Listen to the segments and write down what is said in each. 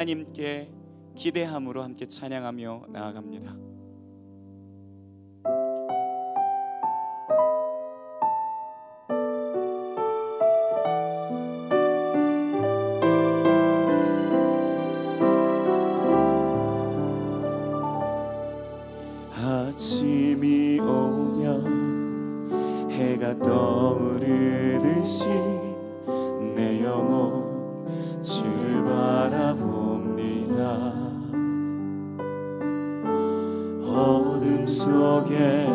하나님께 기대함으로 함께 찬양하며 나아갑니다. 아침이 오면 해가 떠오르듯이 내 영혼 주를 바라봅니다. 어둠 속에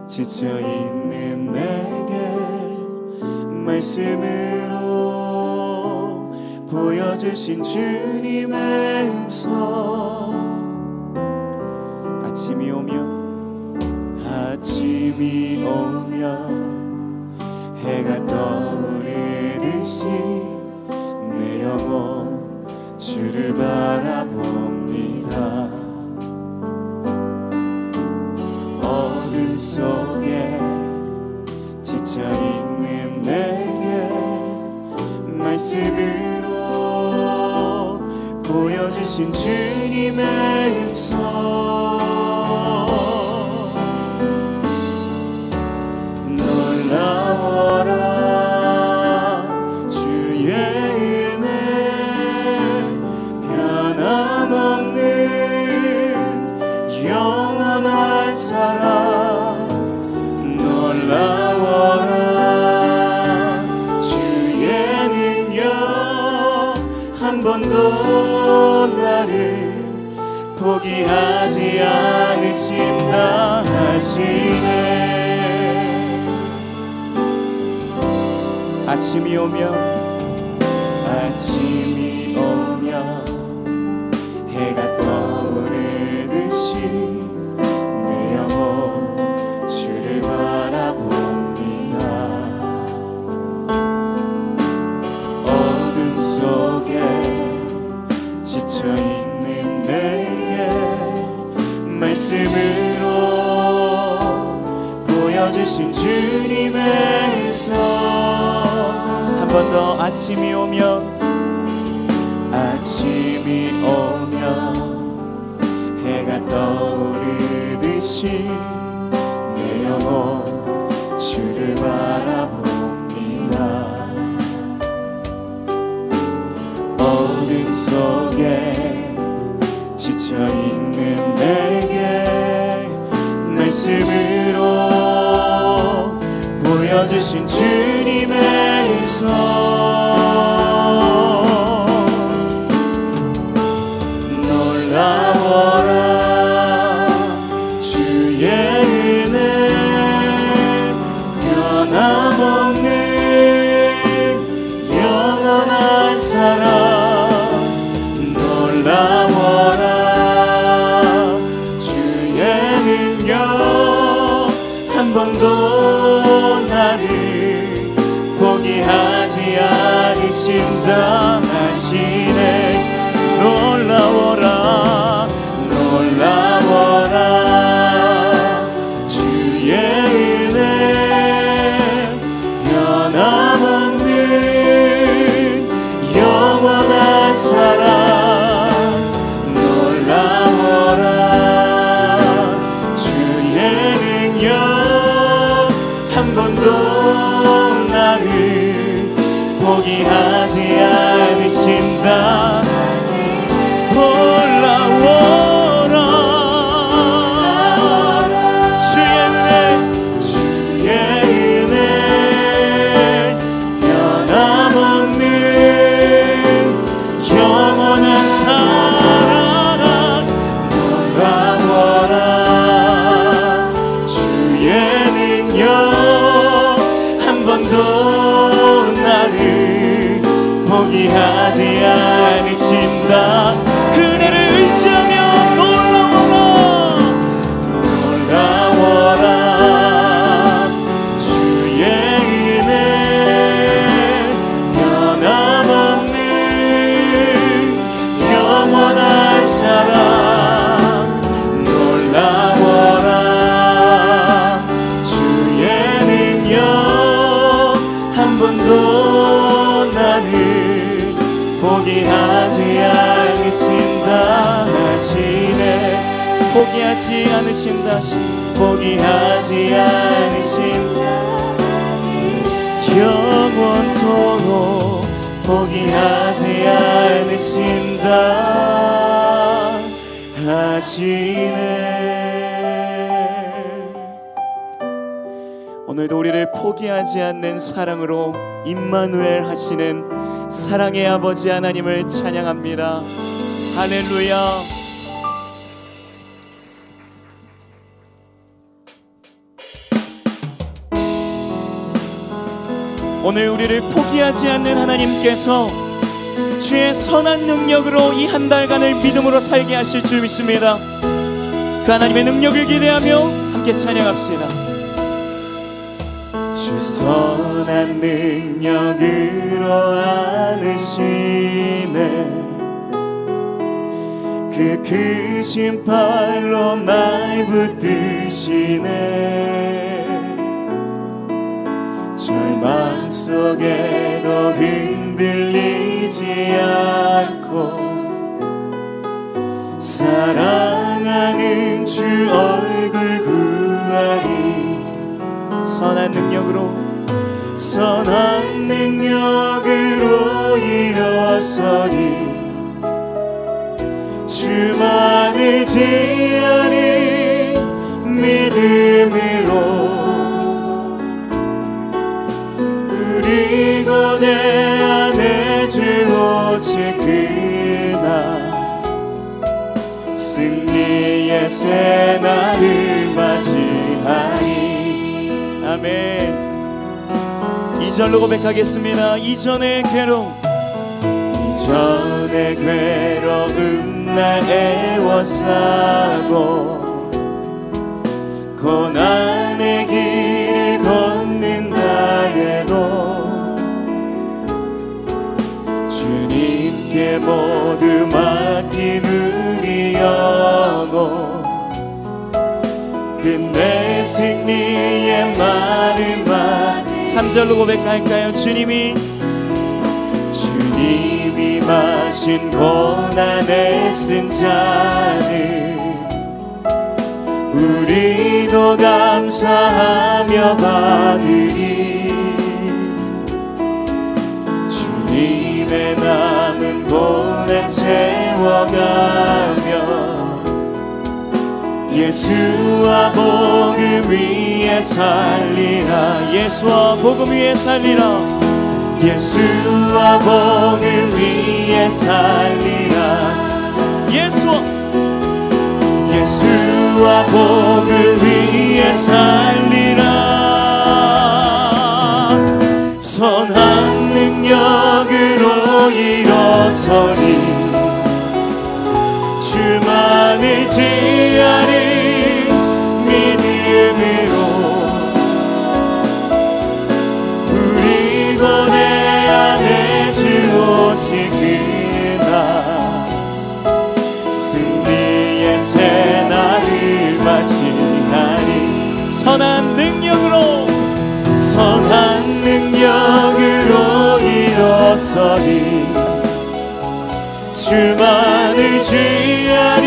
지쳐있는 내게 말씀으로 보여주신 주님의 음성. 아침이 오면 해가 떠오르듯이 내 영혼 주를 바라봅니다. 어둠 속에 지쳐있는 내게 말씀으로 보여주신 주님의 음성. 놀라워라 주의 은혜 변함없는 영원한 사랑. 놀라워라 주의 능력 한 번도 나를 포기하지 않으신다 하시네. 아침이 오면 해가 떠오르듯이 내 영혼 주를 바라봅니다. 어둠 속에 지쳐있는 내게 말씀으로 보여주신 주님의 음성. 한 번 더. 아침이 오면 해가 떠오르듯이 내 영혼 주를 바라봅니다. 어둠 속에 지쳐있는 내게 말씀으로 보여주신 주님의 음성. 놀라워라 주의 은혜 변함없는 포기하지 않으신다. 포기하지 않으신다. 영원토록 포기하지 않으신다 하시네. 오늘도 우리를 포기하지 않는 사랑으로 임마누엘 하시는 사랑의 아버지 하나님을 찬양합니다. 할렐루야. 오늘 우리를 포기하지 않는 하나님께서 주의 선한 능력으로 이 한 달간을 믿음으로 살게 하실 줄 믿습니다. 그 하나님의 능력을 기대하며 함께 찬양합시다. 주 선한 능력으로 안으시네. 그 크신 팔로 날 붙드시네. 절망 속에도 흔들리지 않고 사랑하는 주 얼굴 구하리. 선한 능력으로 일어서리. 주만 의지하리. 믿음으로 우리 고대 안에 주 오실 그날 승리의 새날을 맞이하리. 아멘. 2절로 고백하겠습니다. 이전의 괴로움 날 애워싸고 고난의 길을 걷는다 해도 주님께 모두 맡기누리여고 끝내 승리의 말을 3절로 고백할까요? 주님이 마신 고난의 쓴 잔을 우리도 감사하며 받으리. 주님의 남은 고난 채워가며 예수와 복음 위에 살리라. 예수와 복음 위에 살리라. 예수와 복음 위에 살리라. 예수와 복음 위에 살리라. 선한 능력으로 일어서리. 주만 의지하리. 믿음으로 우리 고대 안에 주 오실 그날 승리의 새날을 맞이하리. 선한 능력으로 일어서리. 주만 의지하리.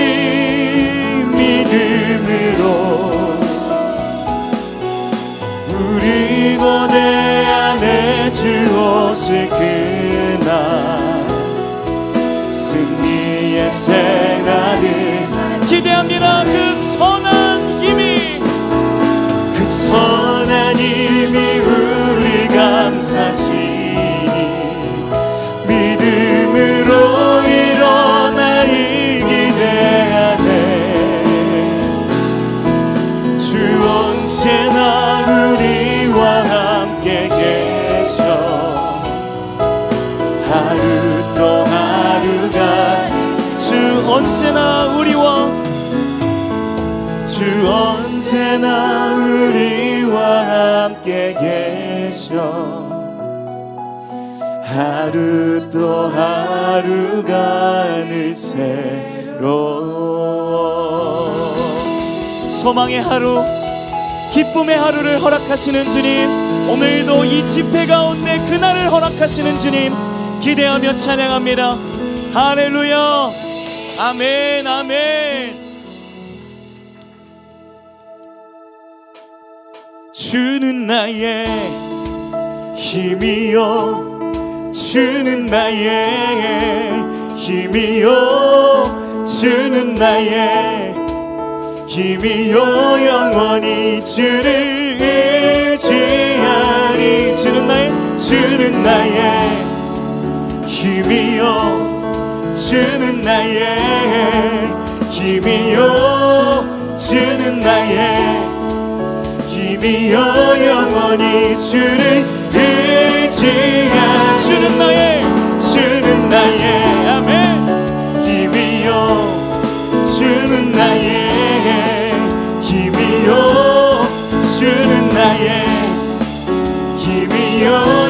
믿음으로 우리 고대 안에 주 오실 그날 승리의 새날을 기대합니다. 그 선한 힘이 우리를 감싸시니 믿음으로 일어나리 기대하네. 주 언제나 우리와 함께 계셔. 하루 또 하루가 주 언제나 우리와 함께 계셔. 하루 또 하루가 늘 새로워. 소망의 하루, 기쁨의 하루를 허락하시는 주님, 오늘도 이 집회 가운데 그날을 허락하시는 주님 기대하며 찬양합니다. 할렐루야. 아멘. 아멘. 주는 나의 힘이요 주는 나의 힘이요 주는 나의 힘이요 영원히 주를 의지하리 주는 나의 힘이요 주는 나의 힘이요 주는 나의 힘이요 영원히 주를 의지하 주는 나의 아멘 힘이요 주는 나의 힘이요 주는 나의 힘이요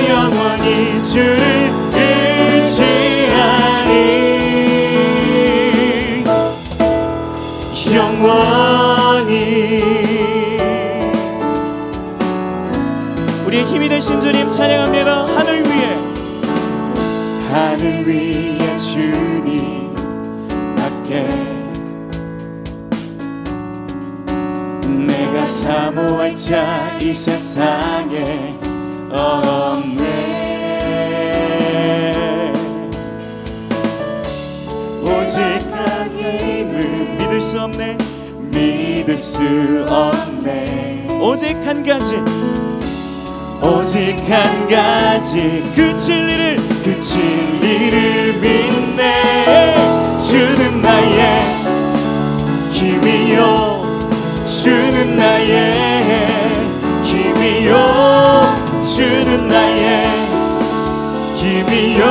영원히 주를 의지하리 영원히 우리의 힘이 되신 주님 찬양합니다. 하늘 위에 주님 밖에 내가 사모할 자 이 세상에 없네 오직 한 힘을 믿을 수 없네 오직 한 가지 그 진리를 믿네 주는 나의 힘이요 주는 나의 힘이요 주는 나의 힘이요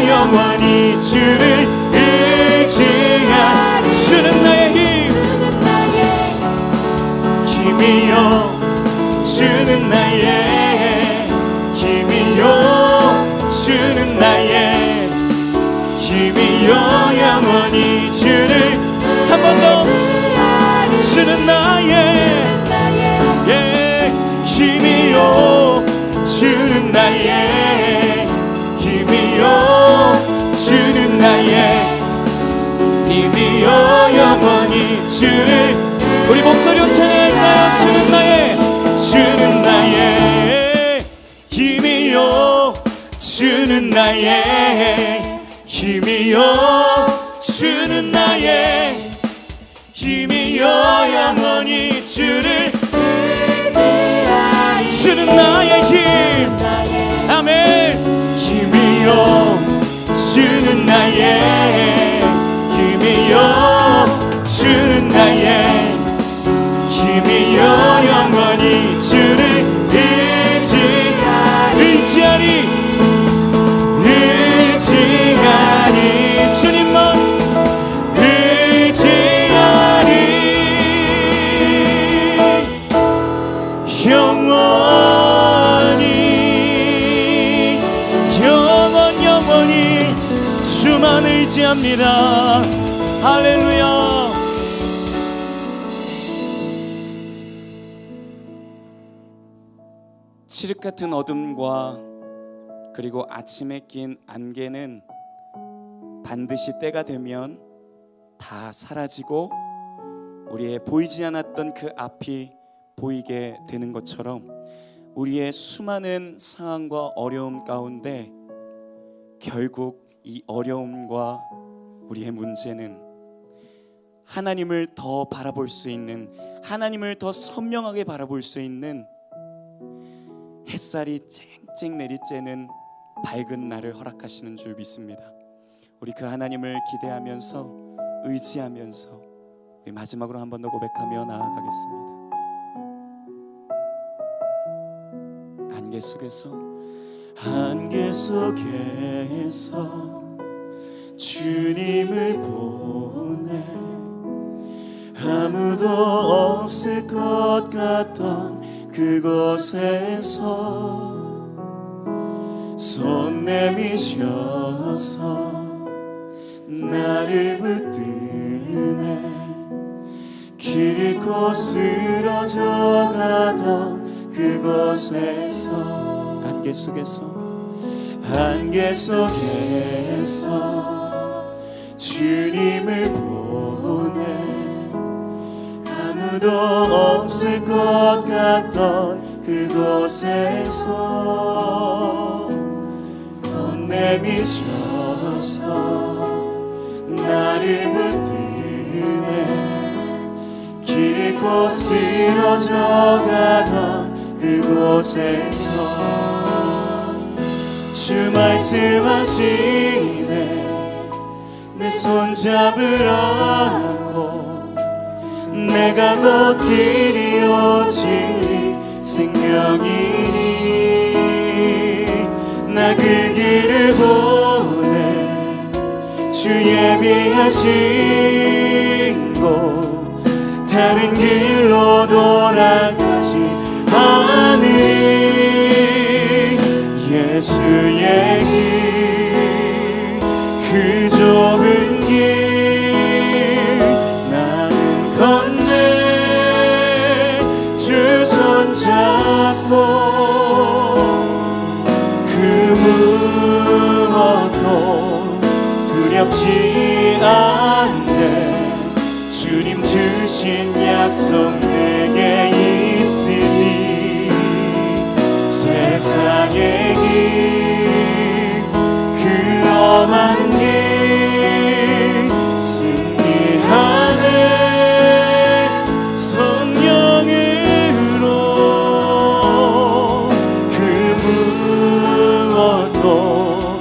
영원히 주를 의지하 주는 나의 힘이요 주는 나의 힘이요 주는 나의 힘이요 영원히 주를 한 번 더 주는 나의 힘이요 주는 나의 힘이요 주는 나의 힘이요 영원히 주를 우리 목소리로 찬양할까요? 주는 나의 힘이요 주는 나의 힘이요 주는 나의 힘이요 영원히 주를 주는 나의 힘 아멘 힘이요 주는 나의 힘이요 주는 나의 힘이요 영원히 주를 의지하리 주님만 의지하리 영원히 주만 의지합니다. 할렐루야. 칠흑 같은 어둠과 그리고 아침에 낀 안개는 반드시 때가 되면 다 사라지고 우리의 보이지 않았던 그 앞이 보이게 되는 것처럼 우리의 수많은 상황과 어려움 가운데 결국 이 어려움과 우리의 문제는 하나님을 더 바라볼 수 있는 하나님을 더 선명하게 바라볼 수 있는 햇살이 쨍쨍 내리쬐는 밝은 날을 허락하시는 줄 믿습니다. 우리 그 하나님을 기대하면서 의지하면서 우리 마지막으로 한 번 더 고백하며 나아가겠습니다. 안개 속에서 주님을 보내 아무도 없을 것 같던 그곳에서 손 내미셔서 나를 붙드네 길 잃고 쓰러져 가던 그곳에서 안개 속에서 주님을 보내 아무도 없을 것 같던 그곳에서 손 내미셔서 나를 붙드네. 길 잃고 쓰러져가던 그곳에서 주 말씀하시네. 내 손 잡으라고. 내가 곧 길이요 진리 생명이니 나 그 길을 보내. 주 예비하신 곳 다른 길로 돌아가지 않으리. 예수의 길 그 좁은 길 나는 건네. 주 손 잡고 그 무엇도 두렵지 않네. 주님 주신 약속 내게 있으니 세상의 길 그 험한 길 승리하네. 성령으로 그 무엇도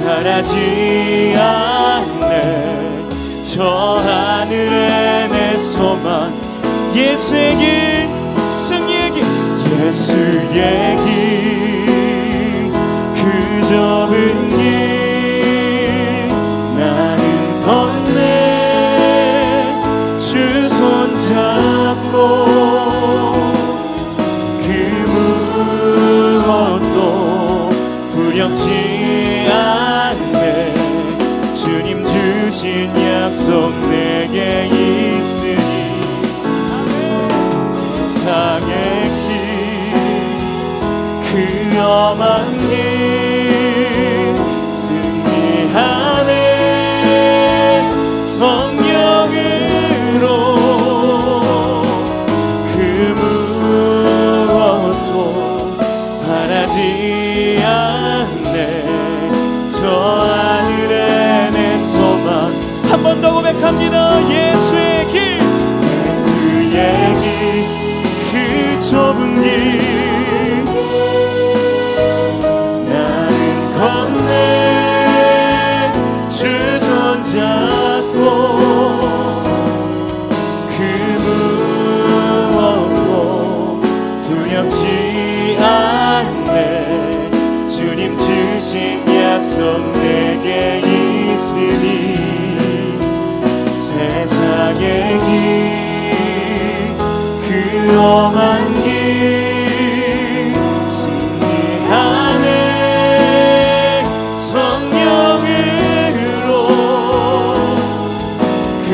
바라지 않네. 저 하늘에 내 소망 예수의 길 승리의 길 예수의 길 그 좁은 길 나는 건네. 주 손 잡고 그 무엇도 두렵지 않네. 주님 주신 약속 내게 있으니 세상의 길 그 험한 길 승리하네. 성령으로 그 무엇도 바라지 않네. 저 하늘에 내 소망 한 번 더 고백합니다. 예수의 길 예수의 길 그 좁은 길 나는 건네. 주 손 잡고 그 무엇도 두렵지 않네. 주님 주신 약속 내게 있으니 세상의 길 그 험한 길 승리하네. 성령으로 그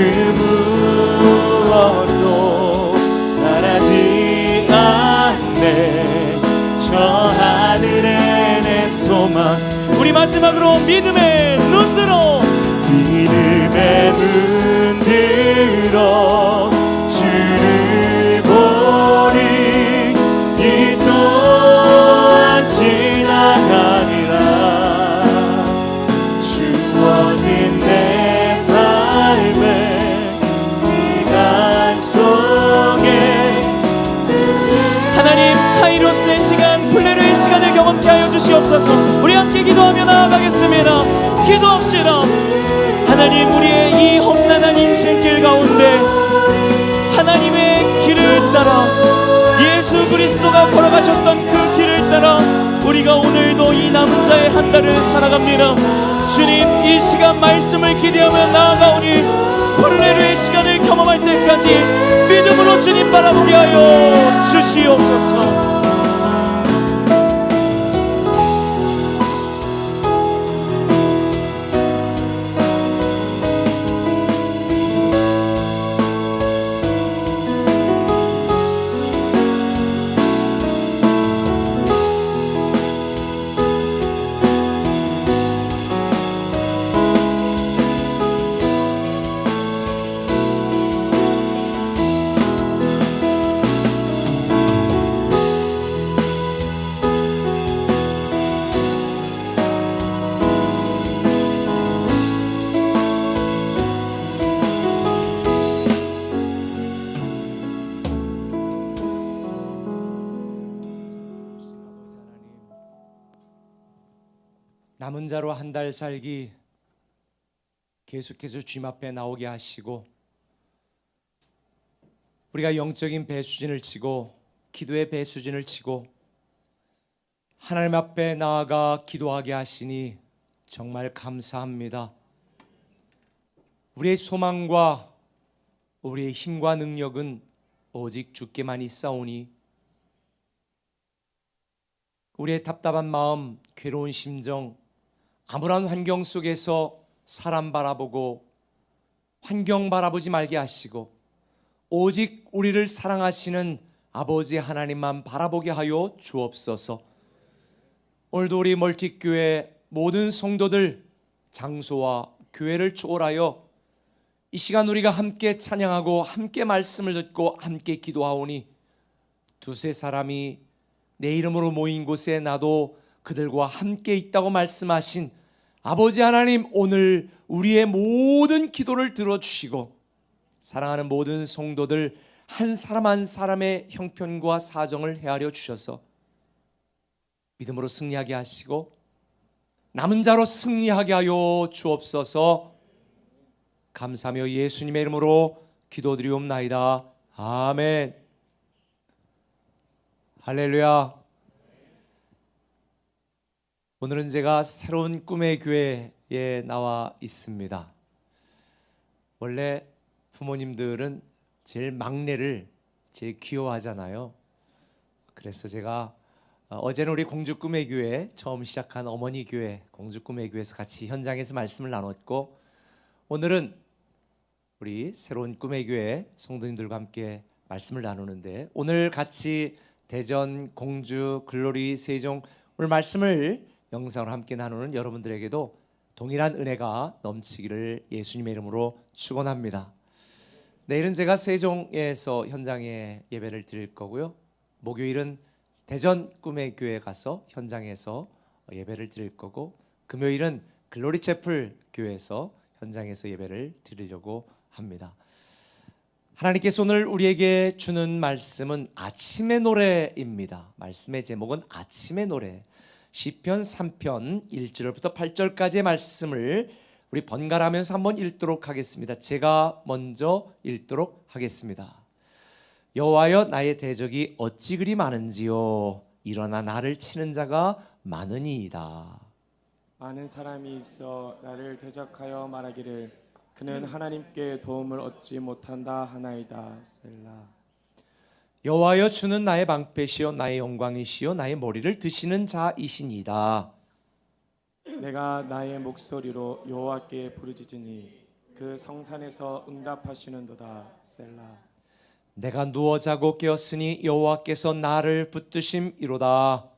무엇도 바라지 않네. 저 하늘에 내 소망. 우리 마지막으로 믿음의 눈 들어 믿음의 눈 들어 주를 보리. 이 또한 지나가리라. 주어진 내 삶의 시간 속에 하나님 카이로스의 시간 플레르의 시간을 경험케 하여 주시옵소서. 우리 함께 기도하며 나아가겠습니다. 기도합시다. 하나님 우리의 이 험난한 인생길 가운데 하나님의 길을 따라 예수 그리스도가 걸어가셨던 그 길을 따라 우리가 오늘도 이 남은 자의 한 달을 살아갑니다. 주님 이 시간 말씀을 기대하며 나아가오니 플레르의 시간을 경험할 때까지 믿음으로 주님 바라보게 하여 주시옵소서. 남은 자로 한 달 살기 계속해서 주님 앞에 나오게 하시고, 우리가 영적인 배수진을 치고 기도의 배수진을 치고 하나님 앞에 나아가 기도하게 하시니 정말 감사합니다. 우리의 소망과 우리의 힘과 능력은 오직 주께만 있사오니, 우리의 답답한 마음, 괴로운 심정, 암울한 환경 속에서 사람 바라보고 환경 바라보지 말게 하시고 오직 우리를 사랑하시는 아버지 하나님만 바라보게 하여 주옵소서. 오늘도 우리 멀티교회 모든 성도들 장소와 교회를 초월하여 이 시간 우리가 함께 찬양하고 함께 말씀을 듣고 함께 기도하오니, 두세 사람이 내 이름으로 모인 곳에 나도 그들과 함께 있다고 말씀하신 아버지 하나님, 오늘 우리의 모든 기도를 들어주시고 사랑하는 모든 성도들 한 사람 한 사람의 형편과 사정을 헤아려 주셔서 믿음으로 승리하게 하시고 남은 자로 승리하게 하여 주옵소서. 감사하며 예수님의 이름으로 기도드리옵나이다. 아멘. 할렐루야. 오늘은 제가 새로운 꿈의 교회에 나와 있습니다. 원래 부모님들은 제일 막내를 제일 귀여워하잖아요. 그래서 제가 어제는 우리 공주 꿈의 교회 처음 시작한 어머니 교회 공주 꿈의 교회에서 같이 현장에서 말씀을 나눴고, 오늘은 우리 새로운 꿈의 교회 성도님들과 함께 말씀을 나누는데, 오늘 같이 대전, 공주, 글로리, 세종 오늘 말씀을 영상으로 함께 나누는 여러분들에게도 동일한 은혜가 넘치기를 예수님의 이름으로 축원합니다. 내일은 제가 세종에서 현장에 예배를 드릴 거고요, 목요일은 대전 꿈의 교회 가서 현장에서 예배를 드릴 거고, 금요일은 글로리 채플 교회에서 현장에서 예배를 드리려고 합니다. 하나님께서 오늘 우리에게 주는 말씀은 아침의 노래입니다. 말씀의 제목은 아침의 노래. 시편 3편 1절부터 8절까지의 말씀을 우리 번갈아가면서 한번 읽도록 하겠습니다. 제가 먼저 읽도록 하겠습니다. 여호와여, 나의 대적이 어찌 그리 많은지요, 일어나 나를 치는 자가 많으니이다. 많은 사람이 있어 나를 대적하여 말하기를 그는 하나님께 도움을 얻지 못한다 하나이다. 셀라. 여호와여, 주는 나의 방패시요 나의 영광이시요 나의 머리를 드시는 자이시니이다. 내가 나의 목소리로 여호와께 부르짖으니 그 성산에서 응답하시는도다. 셀라. 내가 누워 자고 깨었으니 여호와께서 나를 붙드심이로다.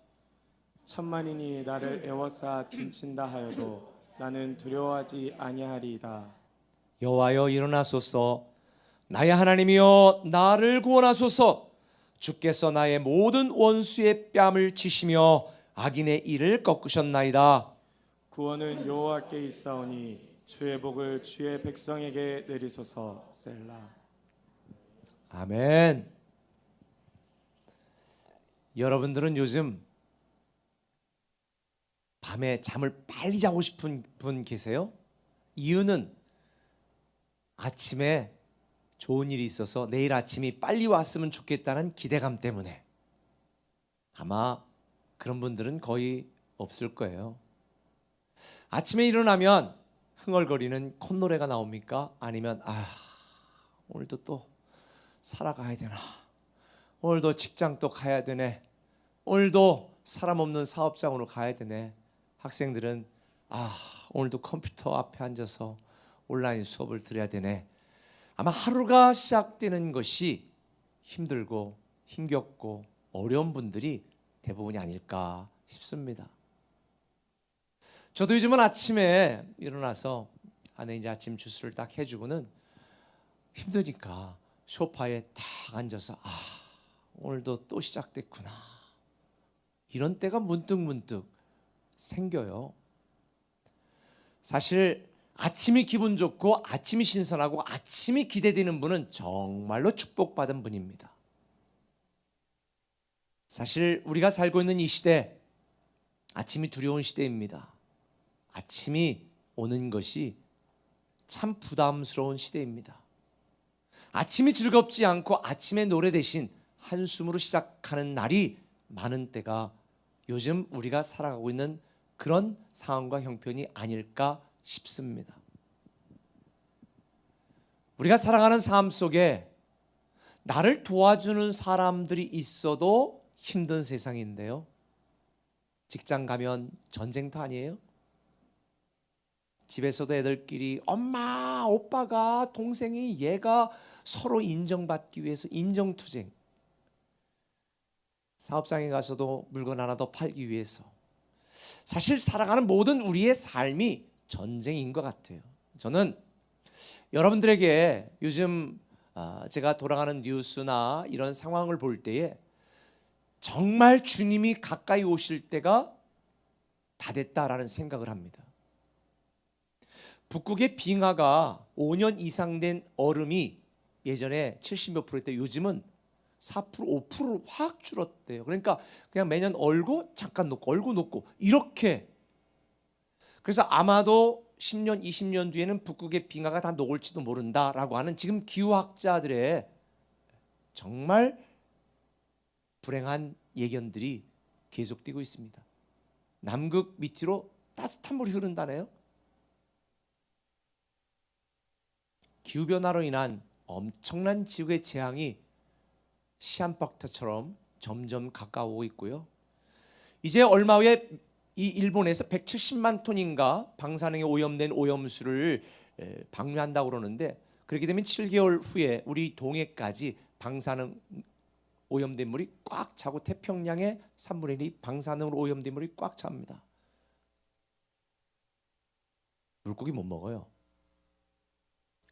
천만인이 나를 애워싸 진친다 하여도 나는 두려워하지 아니하리이다. 여호와여, 일어나소서. 나의 하나님이여, 나를 구원하소서. 주께서 나의 모든 원수의 뺨을 치시며 악인의 일을 꺾으셨나이다. 구원은 여호와께 있사오니 주의 복을 주의 백성에게 내리소서. 셀라. 아멘. 여러분들은 요즘 밤에 잠을 빨리 자고 싶은 분 계세요? 이유는 아침에 좋은 일이 있어서 내일 아침이 빨리 왔으면 좋겠다는 기대감 때문에. 아마 그런 분들은 거의 없을 거예요. 아침에 일어나면 흥얼거리는 콧노래가 나옵니까? 아니면 오늘도 또 살아가야 되나, 오늘도 직장 또 가야 되네, 오늘도 사람 없는 사업장으로 가야 되네. 학생들은 오늘도 컴퓨터 앞에 앉아서 온라인 수업을 들어야 되네. 아마 하루가 시작되는 것이 힘들고 힘겹고 어려운 분들이 대부분이 아닐까 싶습니다. 저도 요즘은 아침에 일어나서 아내 이제 아침 주스를 딱 해주고는 힘드니까 소파에 딱 앉아서 오늘도 또 시작됐구나, 이런 때가 문득 생겨요. 사실 아침이 기분 좋고 아침이 신선하고 아침이 기대되는 분은 정말로 축복받은 분입니다. 사실 우리가 살고 있는 이 시대, 아침이 두려운 시대입니다. 아침이 오는 것이 참 부담스러운 시대입니다. 아침이 즐겁지 않고 아침의 노래 대신 한숨으로 시작하는 날이 많은 때가 요즘 우리가 살아가고 있는 그런 상황과 형편이 아닐까 싶습니다. 우리가 살아가는 삶 속에 나를 도와주는 사람들이 있어도 힘든 세상인데요. 직장 가면 전쟁터 아니에요? 집에서도 애들끼리 엄마, 오빠가, 동생이, 얘가 서로 인정받기 위해서 인정투쟁. 사업장에 가서도 물건 하나 더 팔기 위해서. 사실 살아가는 모든 우리의 삶이 전쟁인 것 같아요. 저는 여러분들에게 요즘 제가 돌아가는 뉴스나 이런 상황을 볼 때에 정말 주님이 가까이 오실 때가 다 됐다라는 생각을 합니다. 북극의 빙하가 5년 이상 된 얼음이 예전에 70몇 %였대 요즘은 4%, 5%로 확 줄었대요. 그러니까 그냥 매년 얼고 잠깐 녹고 얼고 녹고 이렇게. 그래서 아마도 10년, 20년 뒤에는 북극의 빙하가 다 녹을지도 모른다라고 하는 지금 기후학자들의 정말 불행한 예견들이 계속되고 있습니다. 남극 밑으로 따뜻한 물이 흐른다네요. 기후변화로 인한 엄청난 지구의 재앙이 시한폭탄처럼 점점 가까워오고 있고요. 이제 얼마 후에 이 일본에서 170만 톤인가 방사능에 오염된 오염수를 방류한다고 그러는데 그렇게 되면 7개월 후에 우리 동해까지 방사능 오염된 물이 꽉 차고 태평양의 3분의 1이 방사능으로 오염된 물이 꽉 찹니다. 물고기 못 먹어요.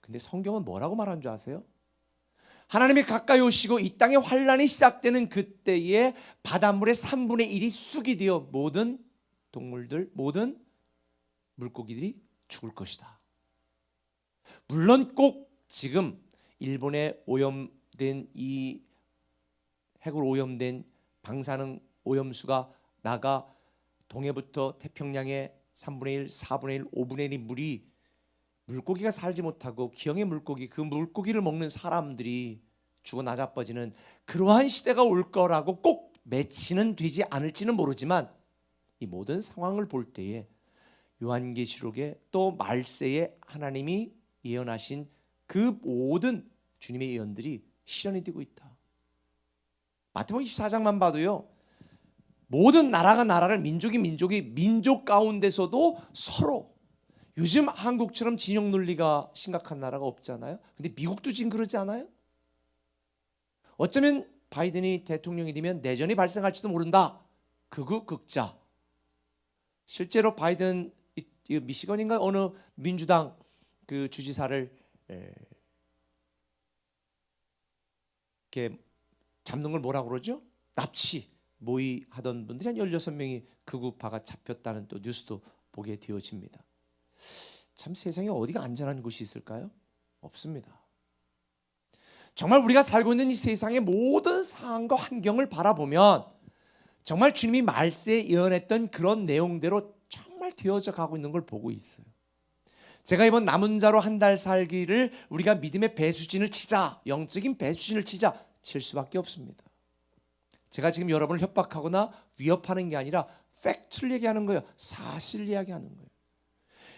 근데 성경은 뭐라고 말하는 줄 아세요? 하나님이 가까이 오시고 이 땅에 환란이 시작되는 그때에 바닷물의 3분의 1이 쑥이 되어 모든 동물들, 모든 물고기들이 죽을 것이다. 물론 꼭 지금 일본에 오염된 이 핵으로 오염된 방사능 오염수가 나가 동해부터 태평양의 3분의 1, 4분의 1, 5분의 1이 물이 물고기가 살지 못하고 기형의 물고기, 그 물고기를 먹는 사람들이 죽어 나자빠지는 그러한 시대가 올 거라고 꼭 매치는 되지 않을지는 모르지만 이 모든 상황을 볼 때에 요한계시록에 또 말세에 하나님이 예언하신 그 모든 주님의 예언들이 실현이 되고 있다. 마태복음 24장만 봐도요. 모든 나라가 나라를 민족이 민족 가운데서도 서로 요즘 한국처럼 진영 논리가 심각한 나라가 없잖아요. 근데 미국도 지금 그러지 않아요? 어쩌면 바이든이 대통령이 되면 내전이 발생할지도 모른다. 극우 극자. 실제로 바이든 미시건인가 어느 민주당 그 주지사를 이렇게 잡는 걸 뭐라고 그러죠? 납치 모의하던 분들이 한 16명이 극우파가 잡혔다는 또 뉴스도 보게 되어집니다. 참 세상에 어디가 안전한 곳이 있을까요? 없습니다. 정말 우리가 살고 있는 이 세상의 모든 상황과 환경을 바라보면 정말 주님이 말세에 예언했던 그런 내용대로 정말 되어져 가고 있는 걸 보고 있어요. 제가 이번 남은 자로 한 달 살기를 우리가 믿음의 배수진을 치자, 영적인 배수진을 치자 칠 수밖에 없습니다. 제가 지금 여러분을 협박하거나 위협하는 게 아니라 팩트를 얘기하는 거예요. 사실 이야기하는 거예요.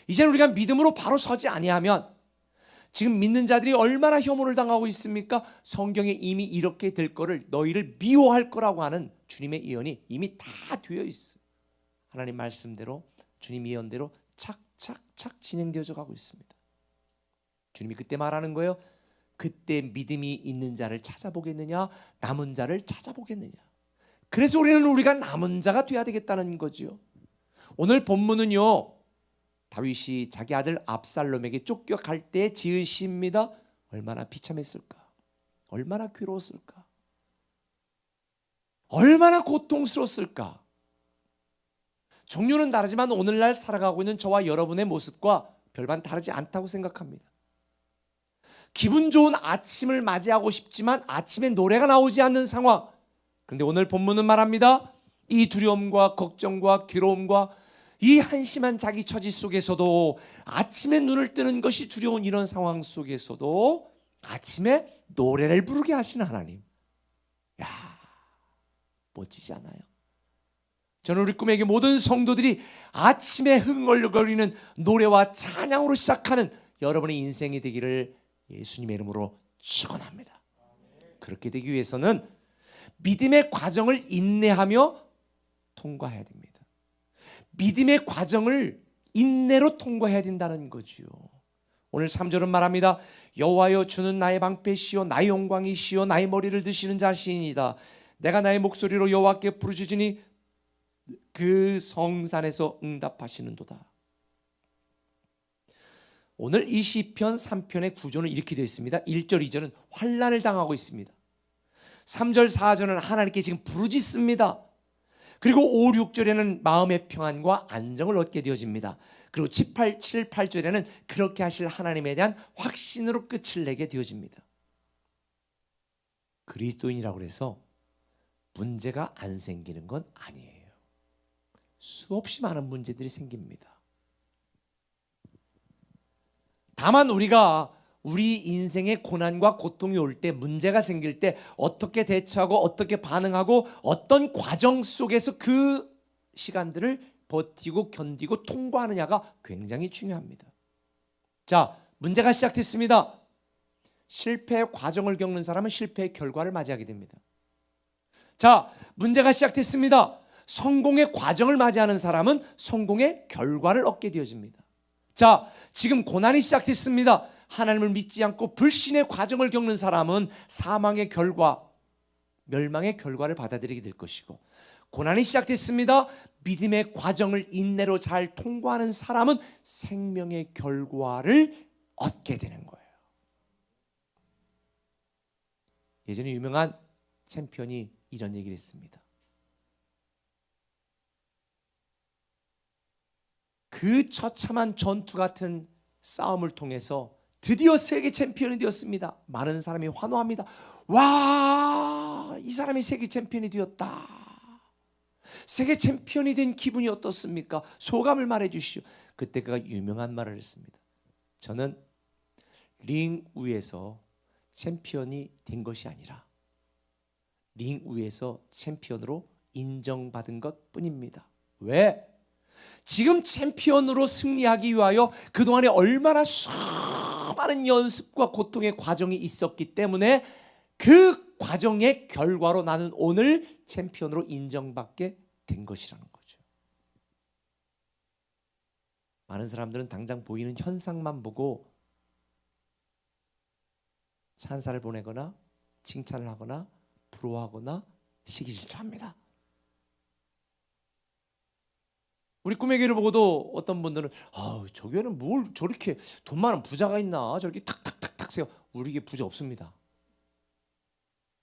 이제 우리가 믿음으로 바로 서지 아니하면 지금 믿는 자들이 얼마나 혐오를 당하고 있습니까? 성경에 이미 이렇게 될 거를 너희를 미워할 거라고 하는 주님의 예언이 이미 다 되어 있어요. 하나님 말씀대로 주님 예언대로 착착착 진행되어져 가고 있습니다. 주님이 그때 말하는 거예요. 그때 믿음이 있는 자를 찾아보겠느냐, 남은 자를 찾아보겠느냐. 그래서 우리가 남은 자가 돼야 되겠다는 거죠. 오늘 본문은요. 다윗이 자기 아들 압살롬에게 쫓겨갈 때 지은 시입니다. 얼마나 비참했을까? 얼마나 괴로웠을까? 얼마나 고통스러웠을까? 종류는 다르지만 오늘날 살아가고 있는 저와 여러분의 모습과 별반 다르지 않다고 생각합니다. 기분 좋은 아침을 맞이하고 싶지만 아침에 노래가 나오지 않는 상황. 그런데 오늘 본문은 말합니다. 이 두려움과 걱정과 괴로움과 이 한심한 자기 처지 속에서도, 아침에 눈을 뜨는 것이 두려운 이런 상황 속에서도 아침에 노래를 부르게 하시는 하나님, 야, 멋지지 않아요? 저는 우리 꿈에게 모든 성도들이 아침에 흥얼거리는 노래와 찬양으로 시작하는 여러분의 인생이 되기를 예수님의 이름으로 축원합니다. 그렇게 되기 위해서는 믿음의 과정을 인내하며 통과해야 됩니다. 믿음의 과정을 인내로 통과해야 된다는 거지요. 오늘 3절은 말합니다. 여호와여, 주는 나의 방패시요 나의 영광이시요 나의 머리를 드시는 자시이니다. 내가 나의 목소리로 여호와께 부르짖으니 그 성산에서 응답하시는도다. 오늘 이 시편 3편의 구조는 이렇게 되어 있습니다. 1절 2절은 환난을 당하고 있습니다. 3절 4절은 하나님께 지금 부르짖습니다. 그리고 5, 6절에는 마음의 평안과 안정을 얻게 되어집니다. 그리고 7, 8절에는 그렇게 하실 하나님에 대한 확신으로 끝을 내게 되어집니다. 그리스도인이라고 해서 문제가 안 생기는 건 아니에요. 수없이 많은 문제들이 생깁니다. 다만 우리가 우리 인생의 고난과 고통이 올 때, 문제가 생길 때 어떻게 대처하고 어떻게 반응하고 어떤 과정 속에서 그 시간들을 버티고 견디고 통과하느냐가 굉장히 중요합니다. 자, 문제가 시작됐습니다. 실패의 과정을 겪는 사람은 실패의 결과를 맞이하게 됩니다. 자, 문제가 시작됐습니다. 성공의 과정을 맞이하는 사람은 성공의 결과를 얻게 되어집니다. 자, 지금 고난이 시작됐습니다. 하나님을 믿지 않고 불신의 과정을 겪는 사람은 사망의 결과, 멸망의 결과를 받아들이게 될 것이고, 고난이 시작됐습니다. 믿음의 과정을 인내로 잘 통과하는 사람은 생명의 결과를 얻게 되는 거예요. 예전에 유명한 챔피언이 이런 얘기를 했습니다. 그 처참한 전투 같은 싸움을 통해서 드디어 세계 챔피언이 되었습니다. 많은 사람이 환호합니다. 와, 이 사람이 세계 챔피언이 되었다. 세계 챔피언이 된 기분이 어떻습니까? 소감을 말해 주시오. 그때 그가 유명한 말을 했습니다. 저는 링 위에서 챔피언이 된 것이 아니라 링 위에서 챔피언으로 인정받은 것 뿐입니다. 왜? 지금 챔피언으로 승리하기 위하여 그동안에 얼마나 수많은 연습과 고통의 과정이 있었기 때문에 그 과정의 결과로 나는 오늘 챔피언으로 인정받게 된 것이라는 거죠. 많은 사람들은 당장 보이는 현상만 보고 찬사를 보내거나 칭찬을 하거나 부러워하거나 시기질투합니다. 우리 꿈의 교회를 보고도 어떤 분들은 저 교회는 뭘 저렇게 돈 많은 부자가 있나, 저렇게 탁탁탁탁 세요. 우리 교회 부자 없습니다.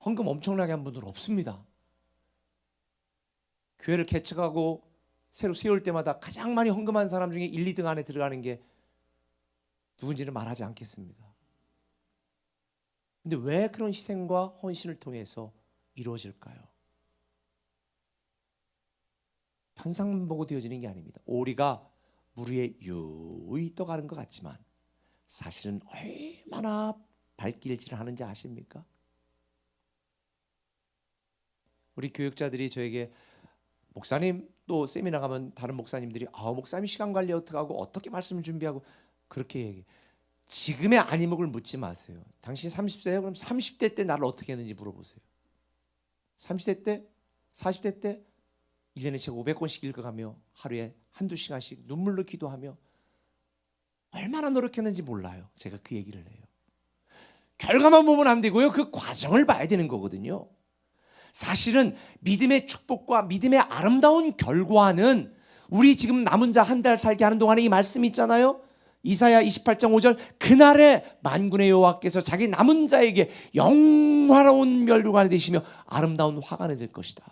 헌금 엄청나게 한 분들은 없습니다. 교회를 개척하고 새로 세울 때마다 가장 많이 헌금한 사람 중에 1, 2등 안에 들어가는 게 누군지는 말하지 않겠습니다. 근데 왜 그런 희생과 헌신을 통해서 이루어질까요? 현상만 보고 되어지는 게 아닙니다. 오리가 물 위에 유유히 떠가는 것 같지만 사실은 얼마나 발길질을 하는지 아십니까? 우리 교육자들이 저에게, 목사님, 또 세미나 가면 다른 목사님들이 목사님 시간 관리 어떻게 하고 어떻게 말씀을 준비하고 그렇게 얘기해. 지금의 안위목을 묻지 마세요. 당신 30세예요? 그럼 30대 때 나를 어떻게 했는지 물어보세요. 30대 때, 40대 때 1년에 책 500권씩 읽어가며 하루에 한두 시간씩 눈물로 기도하며 얼마나 노력했는지 몰라요. 제가 그 얘기를 해요. 결과만 보면 안 되고요. 그 과정을 봐야 되는 거거든요. 사실은 믿음의 축복과 믿음의 아름다운 결과는 우리 지금 남은 자 한 달 살게 하는 동안에 이 말씀이 있잖아요. 이사야 28장 5절, 그날에 만군의 여호와께서 자기 남은 자에게 영화로운 멸관이 되시며 아름다운 화관이 될 것이다.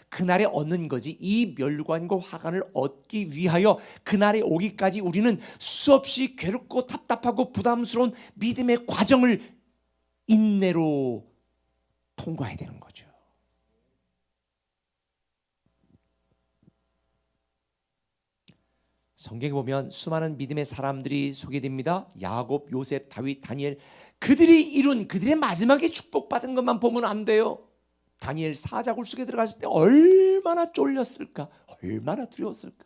그날에 얻는 거지. 이 멸관과 화관을 얻기 위하여 그날에 오기까지 우리는 수없이 괴롭고 답답하고 부담스러운 믿음의 과정을 인내로 통과해야 되는 거죠. 성경에 보면 수많은 믿음의 사람들이 소개됩니다. 야곱, 요셉, 다윗, 다니엘. 그들이 이룬 그들의 마지막에 축복받은 것만 보면 안 돼요. 다니엘 사자굴 속에 들어갔을 때 얼마나 쫄렸을까, 얼마나 두려웠을까.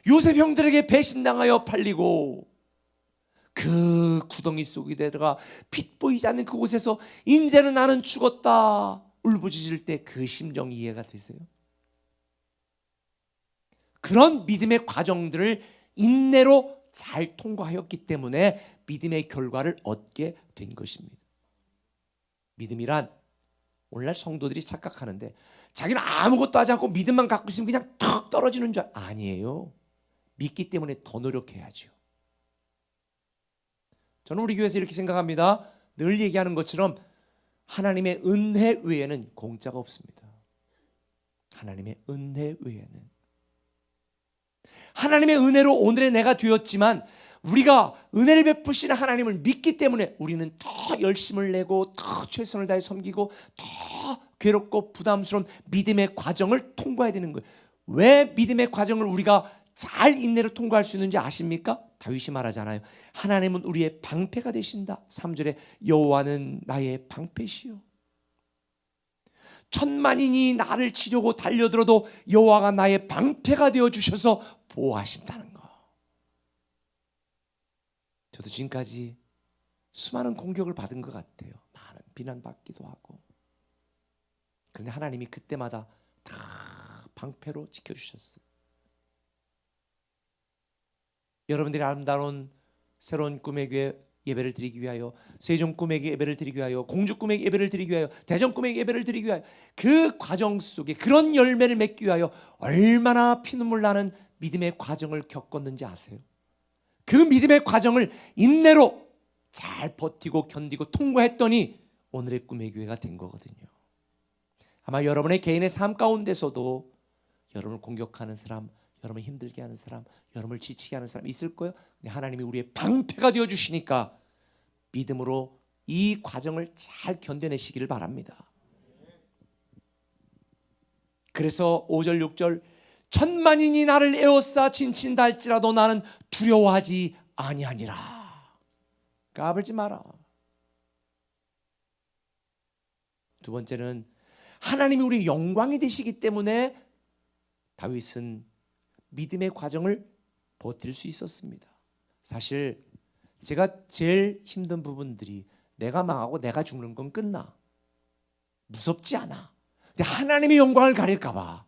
요셉 형들에게 배신당하여 팔리고 그 구덩이 속에 들어가 빛 보이지 않는 그곳에서 이제는 나는 죽었다 울부짖을 때 그 심정이 이해가 되세요? 그런 믿음의 과정들을 인내로 잘 통과하였기 때문에 믿음의 결과를 얻게 된 것입니다. 믿음이란 오늘날 성도들이 착각하는데 자기는 아무것도 하지 않고 믿음만 갖고 있으면 그냥 턱 떨어지는 줄 아니에요. 믿기 때문에 더 노력해야죠. 저는 우리 교회에서 이렇게 생각합니다. 늘 얘기하는 것처럼 하나님의 은혜 외에는 공짜가 없습니다. 하나님의 은혜 외에는. 하나님의 은혜로 오늘의 내가 되었지만 우리가 은혜를 베푸시는 하나님을 믿기 때문에 우리는 더 열심을 내고 더 최선을 다해 섬기고 더 괴롭고 부담스러운 믿음의 과정을 통과해야 되는 거예요. 왜 믿음의 과정을 우리가 잘 인내로 통과할 수 있는지 아십니까? 다윗이 말하잖아요. 하나님은 우리의 방패가 되신다. 3절에 여호와는 나의 방패시요. 천만인이 나를 치려고 달려들어도 여호와가 나의 방패가 되어 주셔서 보호하신다는 거. 저도 지금까지 수많은 공격을 받은 것 같아요. 많은 비난받기도 하고. 그런데 하나님이 그때마다 다 방패로 지켜주셨어요. 여러분들이 아름다운 새로운 꿈의 교회 예배를 드리기 위하여, 세종 꿈의 교회 예배를 드리기 위하여, 공주 꿈의 교회 예배를 드리기 위하여, 대전 꿈의 교회 예배를 드리기 위하여 그 과정 속에 그런 열매를 맺기 위하여 얼마나 피눈물 나는 믿음의 과정을 겪었는지 아세요? 그 믿음의 과정을 인내로 잘 버티고 견디고 통과했더니 오늘의 꿈의 교회가 된 거거든요. 아마 여러분의 개인의 삶 가운데서도 여러분을 공격하는 사람, 여러분을 힘들게 하는 사람, 여러분을 지치게 하는 사람 있을 거예요. 근데 하나님이 우리의 방패가 되어 주시니까 믿음으로 이 과정을 잘 견뎌내시기를 바랍니다. 그래서 5절 6절 천만인이 나를 에워싸 진친다 할지라도 나는 두려워하지 아니하니라. 까불지 마라. 두 번째는 하나님이 우리의 영광이 되시기 때문에 다윗은 믿음의 과정을 버틸 수 있었습니다. 사실 제가 제일 힘든 부분들이 내가 망하고 내가 죽는 건 끝나. 무섭지 않아. 근데 하나님의 영광을 가릴까 봐,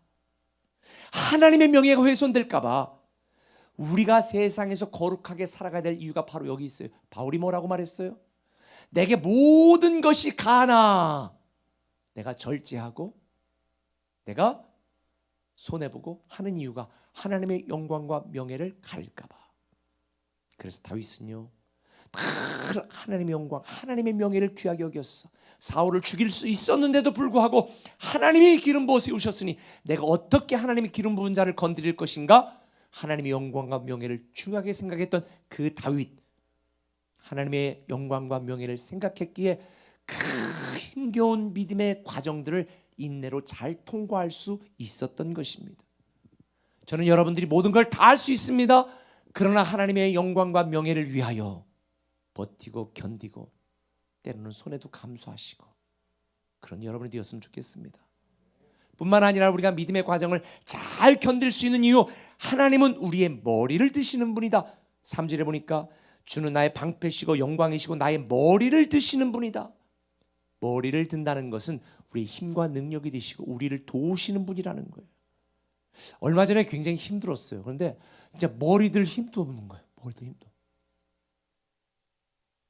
하나님의 명예가 훼손될까 봐 우리가 세상에서 거룩하게 살아가야 될 이유가 바로 여기 있어요. 바울이 뭐라고 말했어요? 내게 모든 것이 가나 내가 절제하고 내가 손해보고 하는 이유가 하나님의 영광과 명예를 가릴까 봐. 그래서 다윗은요 하나님의 영광, 하나님의 명예를 귀하게 여겼어. 사울을 죽일 수 있었는데도 불구하고 하나님이 기름 부어 세우셨으니 내가 어떻게 하나님의 기름 부은 자를 건드릴 것인가? 하나님의 영광과 명예를 중요하게 생각했던 그 다윗, 하나님의 영광과 명예를 생각했기에 그 힘겨운 믿음의 과정들을 인내로 잘 통과할 수 있었던 것입니다. 저는 여러분들이 모든 걸 다 할 수 있습니다. 그러나 하나님의 영광과 명예를 위하여 버티고 견디고 때로는 손해도 감수하시고 그런 여러분이 되었으면 좋겠습니다. 뿐만 아니라 우리가 믿음의 과정을 잘 견딜 수 있는 이유, 하나님은 우리의 머리를 드시는 분이다. 3절에 보니까 주는 나의 방패시고 영광이시고 나의 머리를 드시는 분이다. 머리를 든다는 것은 우리의 힘과 능력이 되시고 우리를 도우시는 분이라는 거예요. 얼마 전에 굉장히 힘들었어요. 그런데 진짜 머리 들 힘도 없는 거예요. 머리 들 힘도.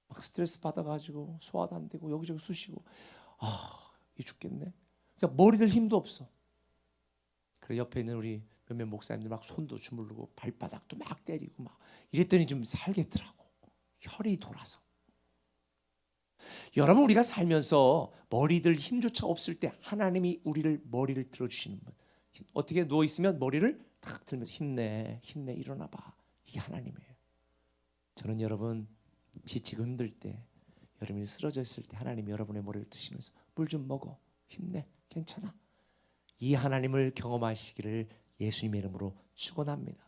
막 스트레스 받아가지고 소화도 안 되고 여기저기 쑤시고 이 죽겠네. 그러니까 머리 들 힘도 없어. 그래 옆에 있는 우리 몇몇 목사님들 막 손도 주물르고 발바닥도 막 때리고 막 이랬더니 좀 살겠더라고. 혈이 돌아서. 여러분 우리가 살면서 머리들 힘조차 없을 때 하나님이 우리를 머리를 들어주시는 분. 어떻게 누워있으면 머리를 탁 들면 힘내 일어나봐. 이게 하나님이에요. 저는 여러분 지치고 힘들 때, 여러분이 쓰러져 있을 때 하나님이 여러분의 머리를 드시면서 물 좀 먹어, 힘내, 괜찮아. 이 하나님을 경험하시기를 예수님의 이름으로 축원합니다.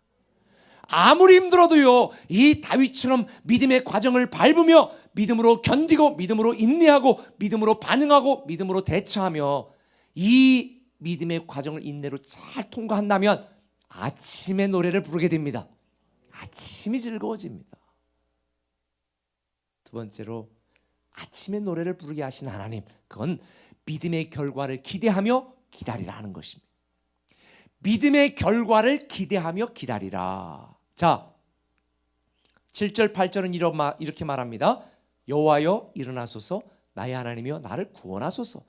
아무리 힘들어도요, 이 다윗처럼 믿음의 과정을 밟으며 믿음으로 견디고 믿음으로 인내하고 믿음으로 반응하고 믿음으로 대처하며 이 믿음의 과정을 인내로 잘 통과한다면 아침에 노래를 부르게 됩니다. 아침이 즐거워집니다. 두 번째로 아침에 노래를 부르게 하신 하나님, 그건 믿음의 결과를 기대하며 기다리라 하는 것입니다. 믿음의 결과를 기대하며 기다리라. 자, 7절 8절은 이렇게 말합니다. 여호와여 일어나소서, 나의 하나님이여 나를 구원하소서.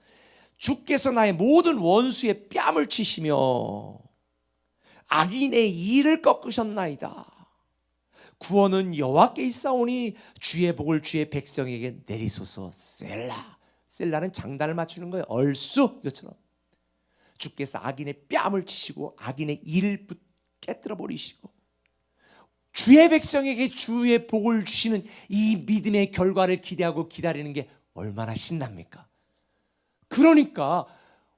주께서 나의 모든 원수의 뺨을 치시며 악인의 이를 꺾으셨나이다. 구원은 여호와께 있사오니 주의 복을 주의 백성에게 내리소서. 셀라. 셀라는 장단을 맞추는 거예요. 얼쑤 이것처럼. 주께서 악인의 뺨을 치시고 악인의 이를 깨뜨려 버리시고 주의 백성에게 주의 복을 주시는 이 믿음의 결과를 기대하고 기다리는 게 얼마나 신납니까? 그러니까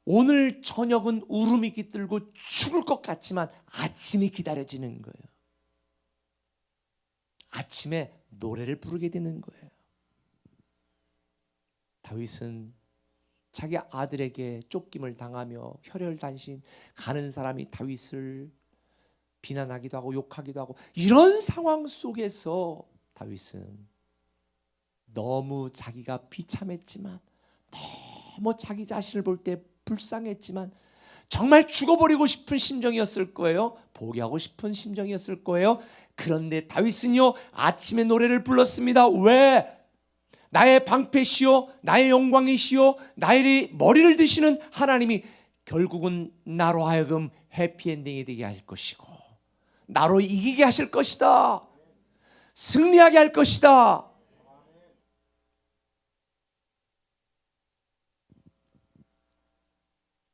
오늘 저녁은 울음이 깃들고 죽을 것 같지만 아침이 기다려지는 거예요. 아침에 노래를 부르게 되는 거예요. 다윗은 자기 아들에게 쫓김을 당하며 혈혈단신 가는 사람이 다윗을 비난하기도 하고 욕하기도 하고 이런 상황 속에서 다윗은 너무 자기가 비참했지만 너무 자기 자신을 볼 때 불쌍했지만 정말 죽어버리고 싶은 심정이었을 거예요. 포기하고 싶은 심정이었을 거예요. 그런데 다윗은요 아침에 노래를 불렀습니다. 왜? 나의 방패시오 나의 영광이시오 나의 머리를 드시는 하나님이 결국은 나로 하여금 해피엔딩이 되게 할 것이고 나로 이기게 하실 것이다. 승리하게 할 것이다.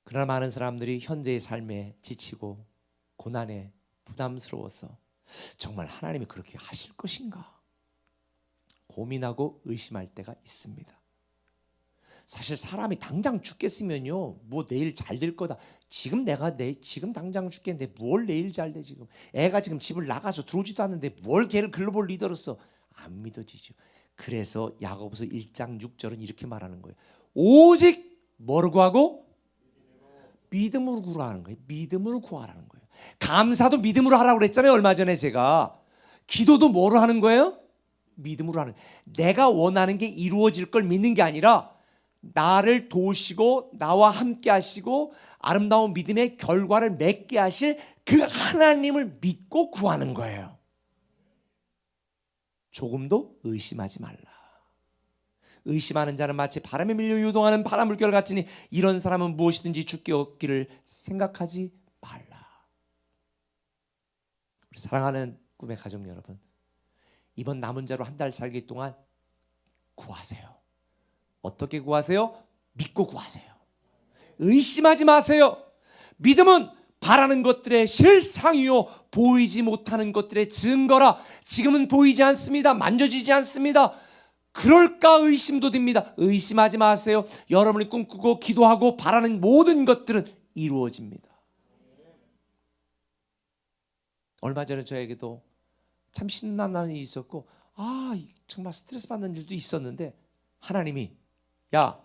그러나 많은 사람들이 현재의 삶에 지치고 고난에 부담스러워서 정말 하나님이 그렇게 하실 것인가 고민하고 의심할 때가 있습니다. 사실 사람이 당장 죽겠으면요 뭐 내일 잘 될 거다. 지금 지금 당장 죽겠는데 뭘 내일 잘 돼. 지금 애가 지금 집을 나가서 들어오지도 않는데 뭘 걔를 글로벌 리더로서 안 믿어지죠. 그래서 야고보서 1장 6절은 이렇게 말하는 거예요. 오직 뭐를 구하고? 믿음으로 구하라는 거예요. 믿음으로 구하라는 거예요. 감사도 믿음으로 하라고 그랬잖아요. 얼마 전에 제가 기도도 뭐로 하는 거예요? 믿음으로 하는. 내가 원하는 게 이루어질 걸 믿는 게 아니라 나를 도우시고 나와 함께 하시고 아름다운 믿음의 결과를 맺게 하실 그 하나님을 믿고 구하는 거예요. 조금도 의심하지 말라. 의심하는 자는 마치 바람에 밀려 요동하는 바람물결 같으니 이런 사람은 무엇이든지 죽게 얻기를 생각하지 말라. 우리 사랑하는 꿈의 가족 여러분, 이번 남은 자로 한 달 살기 동안 구하세요. 어떻게 구하세요? 믿고 구하세요. 의심하지 마세요. 믿음은 바라는 것들의 실상이요 보이지 못하는 것들의 증거라. 지금은 보이지 않습니다. 만져지지 않습니다. 그럴까 의심도 됩니다. 의심하지 마세요. 여러분이 꿈꾸고 기도하고 바라는 모든 것들은 이루어집니다. 얼마 전에 저에게도 참 신난다는 일이 있었고 정말 스트레스 받는 일도 있었는데 하나님이 야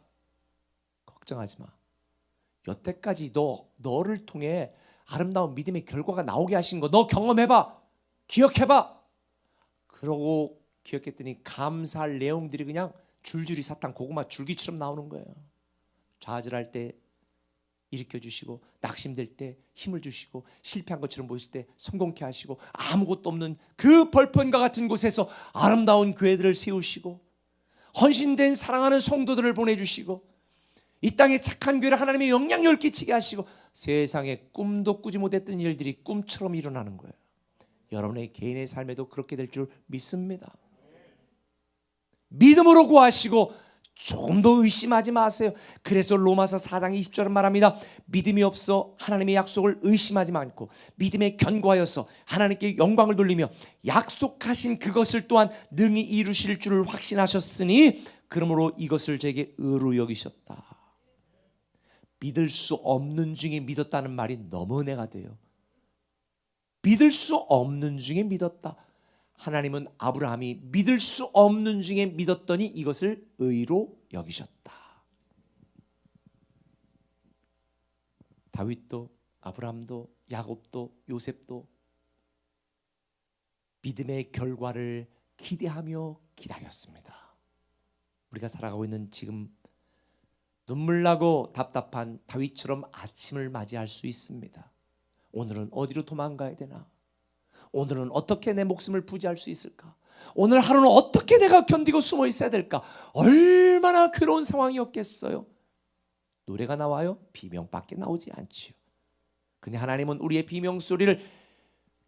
걱정하지 마. 여태까지 너를 통해 아름다운 믿음의 결과가 나오게 하신 거 너 경험해봐. 기억해봐. 그러고 기억했더니 감사할 내용들이 그냥 줄줄이 사탕 고구마 줄기처럼 나오는 거예요. 좌절할 때 일으켜주시고 낙심될 때 힘을 주시고 실패한 것처럼 보일 때 성공케 하시고 아무것도 없는 그 벌판과 같은 곳에서 아름다운 교회들을 세우시고 헌신된 사랑하는 성도들을 보내주시고 이 땅에 착한 교회를 하나님의 영향력을 끼치게 하시고 세상에 꿈도 꾸지 못했던 일들이 꿈처럼 일어나는 거예요. 여러분의 개인의 삶에도 그렇게 될 줄 믿습니다. 믿음으로 구하시고 조금 더 의심하지 마세요. 그래서 로마서 4장 20절은 말합니다. 믿음이 없어 하나님의 약속을 의심하지 않고 믿음에 견고하여서 하나님께 영광을 돌리며 약속하신 그것을 또한 능히 이루실 줄을 확신하셨으니 그러므로 이것을 제게 의로 여기셨다. 믿을 수 없는 중에 믿었다는 말이 너무 은혜가 돼요. 믿을 수 없는 중에 믿었다. 하나님은 아브라함이 믿을 수 없는 중에 믿었더니 이것을 의로 여기셨다. 다윗도 아브라함도 야곱도 요셉도 믿음의 결과를 기대하며 기다렸습니다. 우리가 살아가고 있는 지금 눈물 나고 답답한 다윗처럼 아침을 맞이할 수 있습니다. 오늘은 어디로 도망가야 되나? 오늘은 어떻게 내 목숨을 부지할 수 있을까? 오늘 하루는 어떻게 내가 견디고 숨어 있어야 될까? 얼마나 괴로운 상황이었겠어요. 노래가 나와요? 비명밖에 나오지 않지요. 근데 하나님은 우리의 비명 소리를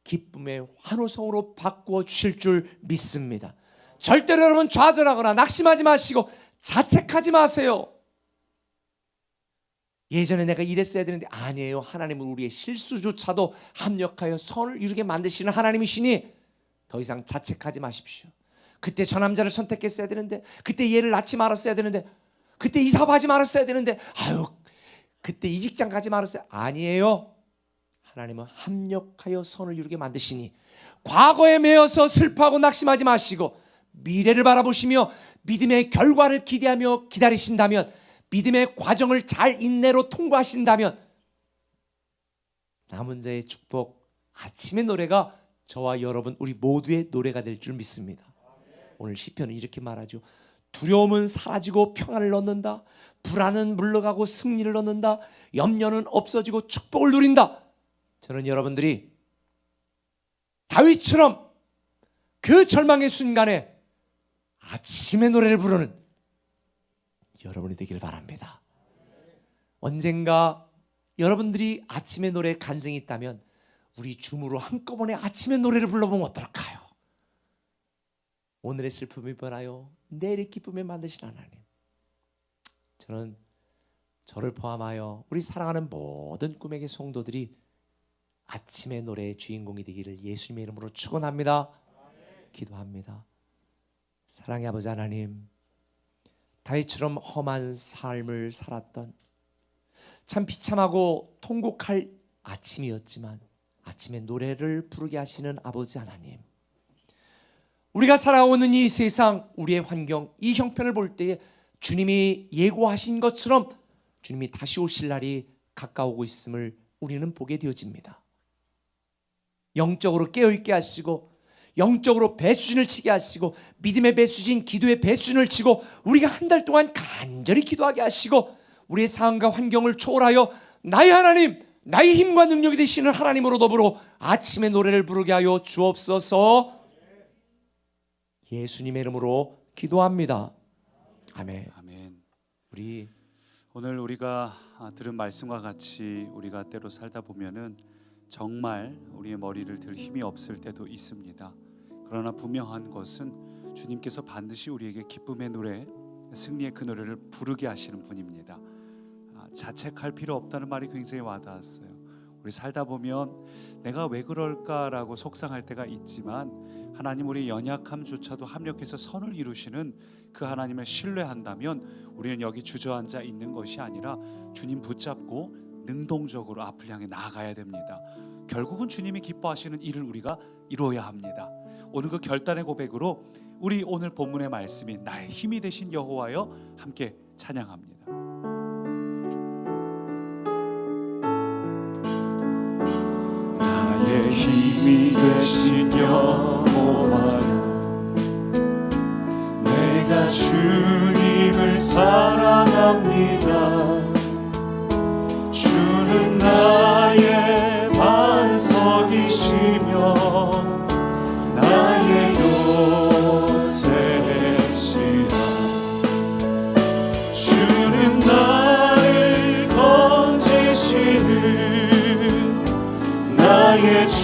기쁨의 환호성으로 바꾸어 주실 줄 믿습니다. 절대로 여러분 좌절하거나 낙심하지 마시고 자책하지 마세요. 예전에 내가 이랬어야 되는데 아니에요. 하나님은 우리의 실수조차도 합력하여 선을 이루게 만드시는 하나님이시니 더 이상 자책하지 마십시오. 그때 저 남자를 선택했어야 되는데, 그때 얘를 낳지 말았어야 되는데, 그때 이 사업하지 말았어야 되는데, 아유 그때 이 직장 가지 말았어요. 아니에요. 하나님은 합력하여 선을 이루게 만드시니 과거에 매여서 슬퍼하고 낙심하지 마시고 미래를 바라보시며 믿음의 결과를 기대하며 기다리신다면, 믿음의 과정을 잘 인내로 통과하신다면 남은 자의 축복 아침의 노래가 저와 여러분 우리 모두의 노래가 될 줄 믿습니다. 오늘 시편은 이렇게 말하죠. 두려움은 사라지고 평안을 얻는다. 불안은 물러가고 승리를 얻는다. 염려는 없어지고 축복을 누린다. 저는 여러분들이 다윗처럼 그 절망의 순간에 아침의 노래를 부르는 여러분이 되길 바랍니다. 언젠가 여러분들이 아침의 노래에 간증이 있다면 우리 줌으로 한꺼번에 아침의 노래를 불러보면 어떨까요? 오늘의 슬픔이 변하여 내일의 기쁨에 만드신 하나님, 저는 저를 포함하여 우리 사랑하는 모든 꿈에게 성도들이 아침의 노래의 주인공이 되기를 예수님의 이름으로 축원합니다. 기도합니다. 사랑의 아버지 하나님, 다윗처럼 험한 삶을 살았던 참 비참하고 통곡할 아침이었지만 아침에 노래를 부르게 하시는 아버지 하나님, 우리가 살아오는 이 세상, 우리의 환경, 이 형편을 볼 때에 주님이 예고하신 것처럼 주님이 다시 오실 날이 가까우고 있음을 우리는 보게 되어집니다. 영적으로 깨어있게 하시고 영적으로 배수진을 치게 하시고 믿음의 배수진, 기도의 배수진을 치고 우리가 한 달 동안 간절히 기도하게 하시고 우리의 상황과 환경을 초월하여 나의 하나님, 나의 힘과 능력이 되시는 하나님으로 더불어 아침의 노래를 부르게 하여 주옵소서. 예수님의 이름으로 기도합니다. 아멘. 아멘. 우리 오늘 우리가 들은 말씀과 같이 우리가 때로 살다 보면은 정말 우리의 머리를 들 힘이 없을 때도 있습니다. 그러나 분명한 것은 주님께서 반드시 우리에게 기쁨의 노래, 승리의 그 노래를 부르게 하시는 분입니다. 자책할 필요 없다는 말이 굉장히 와닿았어요. 우리 살다 보면 내가 왜 그럴까라고 속상할 때가 있지만 하나님 우리의 연약함조차도 합력해서 선을 이루시는 그 하나님을 신뢰한다면 우리는 여기 주저앉아 있는 것이 아니라 주님 붙잡고 능동적으로 앞을 향해 나아가야 됩니다. 결국은 주님이 기뻐하시는 일을 우리가 이루어야 합니다. 오늘 그 결단의 고백으로 우리 오늘 본문의 말씀이 나의 힘이 되신 여호와여 함께 찬양합니다. 나의 힘이 되신 여호와여, 내가 주님을 사랑합니다. 주는 나의 반석이시며 나의 요새시라. 주는 나를 건지시는 나의 주,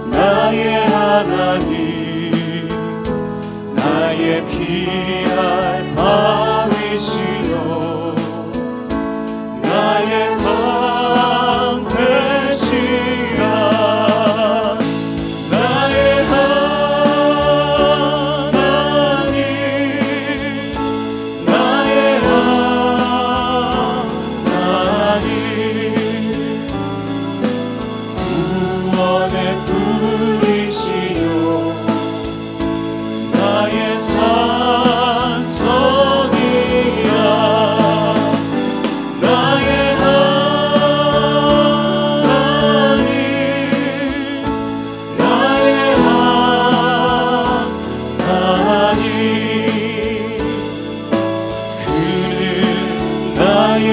나의 하나님, 나의 피할 바위시여 나의 상 되시라. 나의 하나님, 나의 하나님, 구원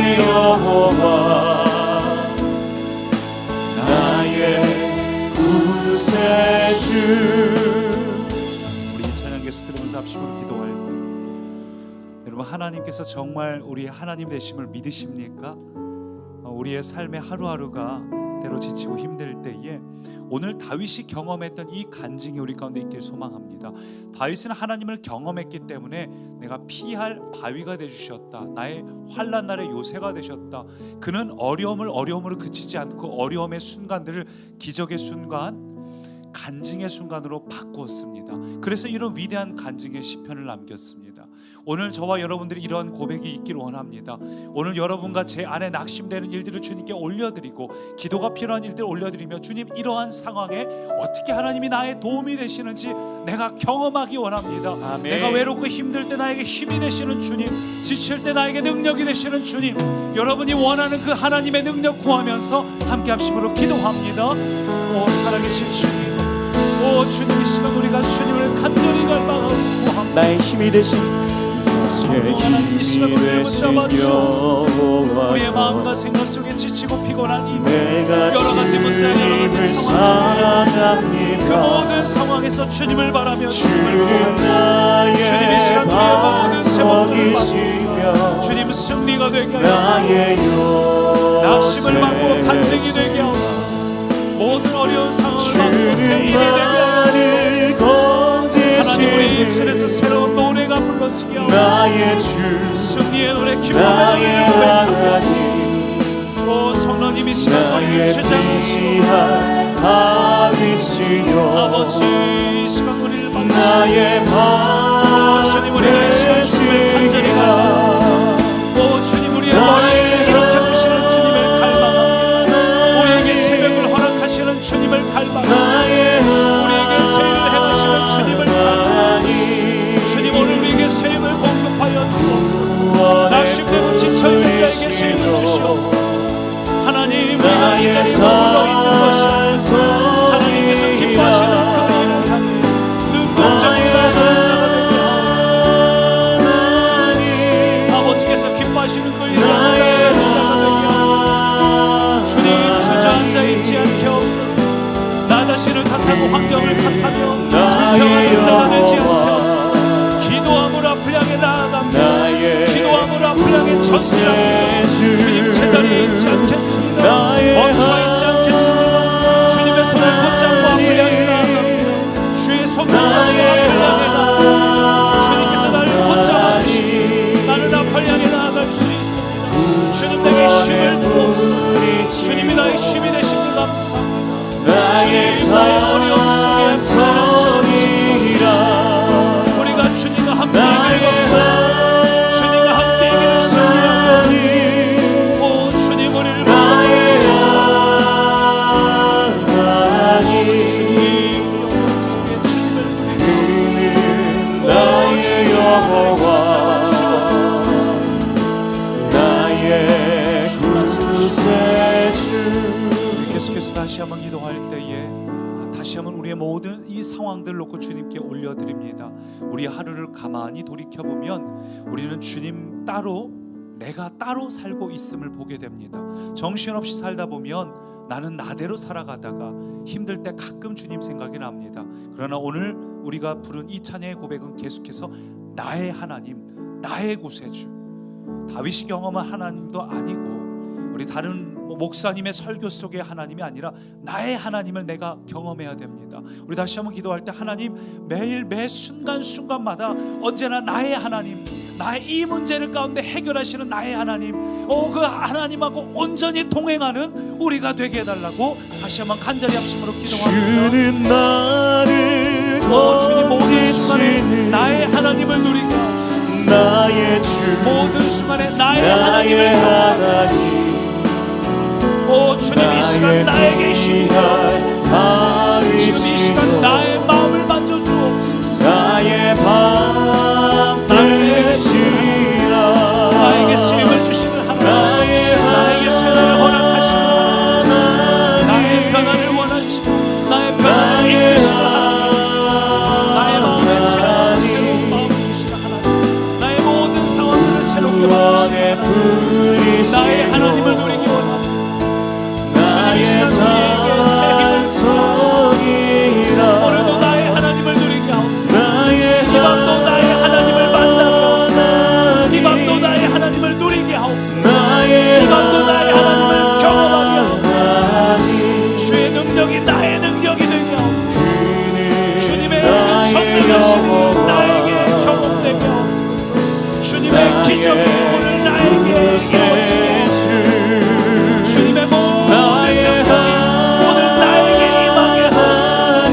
나의 여호와 나의 구세주. 우리 찬양 계속 들으면서 합심으로 기도할 때 여러분, 하나님께서 정말 우리의 하나님 되심을 믿으십니까? 우리의 삶의 하루하루가 때로 지치고 힘들 때에 오늘 다윗이 경험했던 이 간증이 우리 가운데 있길 소망합니다. 다윗은 하나님을 경험했기 때문에 내가 피할 바위가 되주셨다, 나의 환난 날의 요새가 되셨다. 그는 어려움으로 그치지 않고 어려움의 순간들을 기적의 순간, 간증의 순간으로 바꾸었습니다. 그래서 이런 위대한 간증의 시편을 남겼습니다. 오늘 저와 여러분들이 이러한 고백이 있길 원합니다. 오늘 여러분과 제 안에 낙심되는 일들을 주님께 올려드리고 기도가 필요한 일들을 올려드리며 주님, 이러한 상황에 어떻게 하나님이 나의 도움이 되시는지 내가 경험하기 원합니다. 아멘. 내가 외롭고 힘들 때 나에게 힘이 되시는 주님, 지칠 때 나에게 능력이 되시는 주님, 여러분이 원하는 그 하나님의 능력 구하면서 함께 합심으로 기도합니다. 오 살아계신 주님, 오 주님, 이 시간 우리가 주님을 간절히 갈망하고 구합니다. 나의 힘이 되신 하나님, 이 시간 우리를 붙잡아 주옵소서. 여호와 우리의 마음과 생각 속에 지치고 피곤한 이 내가 여러 가지 문제, 여러 가지 상황 속에 그 사랑합니다. 모든 상황에서 주님을 바라며 주님을 주님 구합니다. 나의 주님, 이 시간 우리의 모든 제목들을 반석이시며 받으소서. 주님 승리가 되게 하옵소서. 나의 낙심을 막고 요새 간증이 되게 하옵소서. 모든 어려운 상황을 막고 새 일이 주님 되게 하옵소서. 나를 하나님, 우리 입술에서 건지시니 새로운 노래가 불러지게 하옵소서. 나의 주 승리의 노래, 기쁨의 나의 노래 하나님 오 성령님, 이 시간 우리를 나의 주장하시옵소서. 귀한 다윗이여 아버지, 이 시간 우리를 만나시옵소서. 나의 주님, 우리가 이 시간 주님을 간절히 반석이시여 갈망합니다. 오 주님, 우리의 머리를 일으켜주시는 주님을 갈망합니다. 우리에게 새벽을 허락하시는 주님을 갈망합니다. 우리에게 새 일을 행하시는 주님을 갈망합니다. 주님, 오늘 우리에게 새 힘을 공급하여 주옵소서. 낙심되고 지쳐있는 자에게 새 힘을 주시옵소서. 하나님, 우리가 이 자리에 머물러 있는 것이 아니라 하나님께서 기뻐하시는 그 일을 향해 눈동자보다 인자가 되게 하옵소서. 아버지께서 기뻐하시는 그 일을 향해 인자가 되게 하옵소서. 주님, 주저앉아 있지 않게 하옵소서. 나 자신을 탓하고 환경을 탓하며 불평한 인자가 되지 않게 하옵소서. 기도함을 앞을 향해 나아갑니다. 기도함을 앞을 향해 전진합니다. 주님, 제자리에 있지 않겠습니다. 멈춰 있지 않겠습니다. 주님의 손을 붙잡고 앞을 향해 나아갑니다. 주의 손 붙잡고 앞을 향해 나아갑니다. 주님께서 나를 붙잡아 주시니 나는 앞을 향해 나아갈 수 있습니다. 주님, 내게 힘을 주옵소서. 주님이 나의 힘이 되시니 감사합니다. 주님, 나의 어려움 속에 부서지옵소서. 우리가 주님과 함께 하기를 주님과 함께 하기를 승리하고 오 주님, 우리를 붙잡아 주옵소서. 주님, 어려움 속에 주님을 부르옵소서. 나의 여호와 나의 구세주. 계속해서 다시 한번 기도할 때에 다시 한번 우리의 모든 이 상황들을 놓고 주님께 올려드립니다. 우리 하루를 가만히 돌이켜보면 우리는 주님 따로, 내가 따로 살고 있음을 보게 됩니다. 정신없이 살다 보면 나는 나대로 살아가다가 힘들 때 가끔 주님 생각이 납니다. 그러나 오늘 우리가 부른 이 찬양의 고백은 계속해서 나의 하나님, 나의 구세주, 다윗이 경험한 하나님도 아니고 우리 다른 목사님의 설교 속의 하나님이 아니라 나의 하나님을 내가 경험해야 됩니다. 우리 다시 한번 기도할 때 하나님, 매일 매 순간순간마다 언제나 나의 하나님, 나의 이 문제를 가운데 해결하시는 나의 하나님, 그 하나님하고 온전히 동행하는 우리가 되게 해달라고 다시 한번 간절히 합심으로 기도합니다. 주는 나를 주님, 모든 순간에 건지시니 나의 하나님을 누리게 하옵소서. 나의 주 모든 순간에 나의 나의 하나님을 경험하게 하나님 오 주님, 이 시간 나에게 힘이 되어 주님, 이 시간 나의 마음을 만져주옵소서. 나의 밤 되시라 나에게 쓰임을 주시는 하나님, 나에게 새날을 허락하시는 하나님, 나의 평안을 원하시고 나의 평안을 이끄시는 하나님, 나의 마음에 새로운 마음을 주시는 하나님, 나의 모든 상황들을 새롭게 새롭게 구원의 받으시고 뿌리시고 나의 하나님을 누리기 원합니다. 주님이 이 나의 시간 우리에게 새 힘을 산성이라 오늘도 나의 하나님을 누리게 하옵소서. 나의 이 밤도 나의 하나님을 만나게 하옵소서. 이 밤도 나의 하나님을 누리게 하옵소서. 이 밤도 나의 하나님을 경험하게 하옵소서. 주의 능력이 나의 능력이 되게 하옵소서. 주님의 그 전능하심이 나에게 경험되게 하옵소서. 주님의 기적이 오늘 나에게 이루어지게 하옵소서. 주님의 모든 능력이 오늘 나에게 임하게 하옵소서.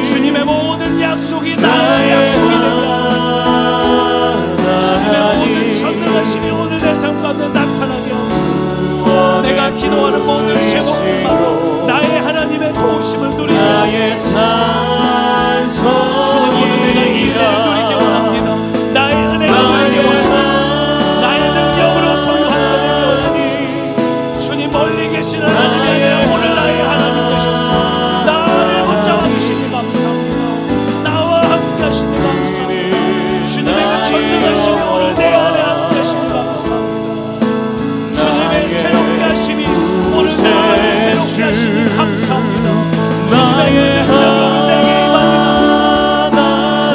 주님의 모든 약속이 나의 약속이 되게 하옵소서. 주님의 모든 전능하심이 오늘 내 삶 가운데 나타나게 하옵소서. 내가 기도하는 모든 제목들마다 나의 하나님의 도우심을 누리게 하옵소서. 주님 오늘 내가 이 은혜를 누리기 원합니다. 나의 은혜가 누리기 원합니다. 나의 능력으로 소유한 자 되기 원합니다. 주님 멀리 계신 하나님이 아니라 오늘 나의 하나님 되셔서 나를 붙잡아 주시니 감사합니다. 나와 함께 하시니 감사합니다. 주님의 그 전능하심이 오늘 내 안에 함께 하시니 감사합니다. 주님의 새롭게 하심이 오늘 내 안에 새롭게 하시니 감사합니다. 주님의 그 능력으로 내게 임하니 감사합니다.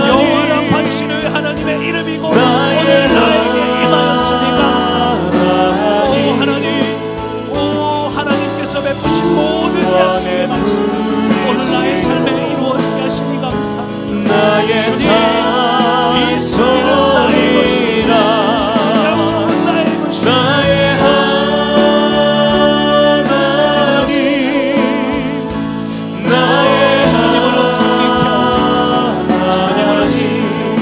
영원한 반신의 하나님의 이름이고 오늘 나에게 임하였으니 감사합니다. 오 하나님, 오 하나님께서 베푸신 모든 약속의 말씀 오늘 나의 삶에 이루어지게 하시니 감사합니다. 나의 주님, 이 승리는 나의 것이라 주님의 약속은 나의 것이라 나의 하나님 나의 주님으로 승리케 하옵소서. 주님으로 승리케 하옵소서.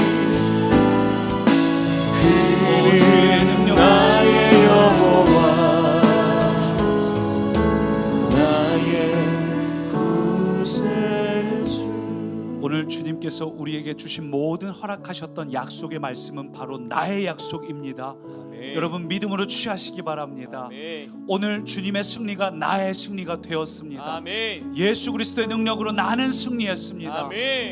오 주의 능력으로 나의 여호와 나의 구세주 오늘 주님께서 우리에게 주신 모든 허락하셨던 약속의 말씀은 바로 나의 약속입니다. 여러분 믿음으로 취하시기 바랍니다. 오늘 주님의 승리가 나의 승리가 되었습니다. 예수 그리스도의 능력으로 나는 승리했습니다.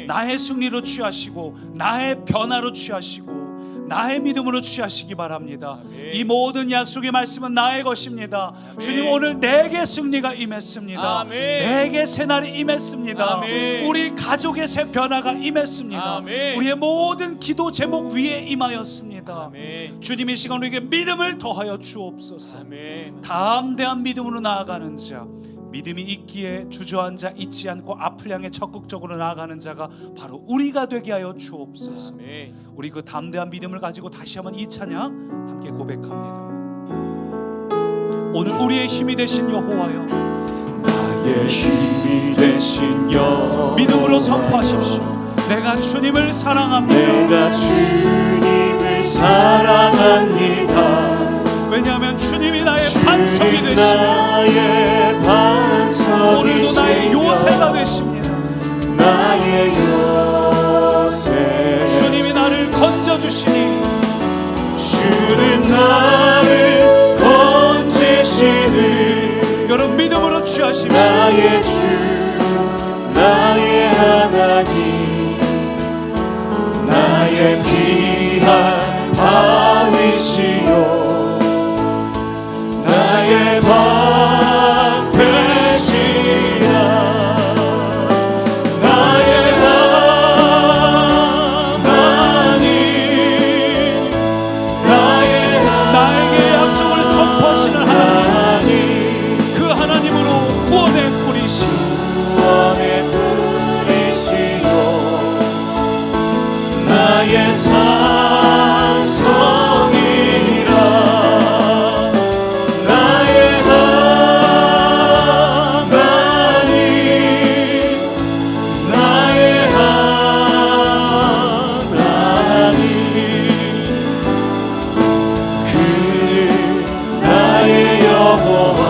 나의 승리로 취하시고 나의 변화로 취하시고 나의 믿음으로 취하시기 바랍니다. 이 모든 약속의 말씀은 나의 것입니다. 주님 오늘 내게 승리가 임했습니다. 내게 새날이 임했습니다. 우리 가족의 새 변화가 임했습니다. 우리의 모든 기도 제목 위에 임하였습니다. 주님 이 시간 우리에게 믿음을 더하여 주옵소서. 담대한 믿음으로 나아가는 자, 믿음이 있기에 주저앉아 있지 않고 앞을 향해 적극적으로 나아가는 자가 바로 우리가 되게 하여 주옵소서. 우리 그 담대한 믿음을 가지고 다시 한번 이 찬양 함께 고백합니다. 오늘 우리의 힘이 되신 여호와여, 나의 힘이 되신 여호와 믿음으로 선포하십시오. 내가 주님을 사랑합니다. 내가 주님을 사랑합니다. 왜냐하면 주님이 나의 반석이 되시고 나의 반석이시며 오늘도 나의 요새가 되십니다. 나의 요새 주님이 나를 건져주시니 주는 나를 건지시는 여러분 믿음으로 취하십시오. 나의 주 나의 하나님 나의 귀한 바위시요 나의 방패시라 나의 하나님 나에게 약속을 선포하시는 하나님, 그 하나님으로 구원의 뿌리시 구원의 뿌리시요 나의 산성이라 나의 하나님 나의 하나님 그는 나의 여호와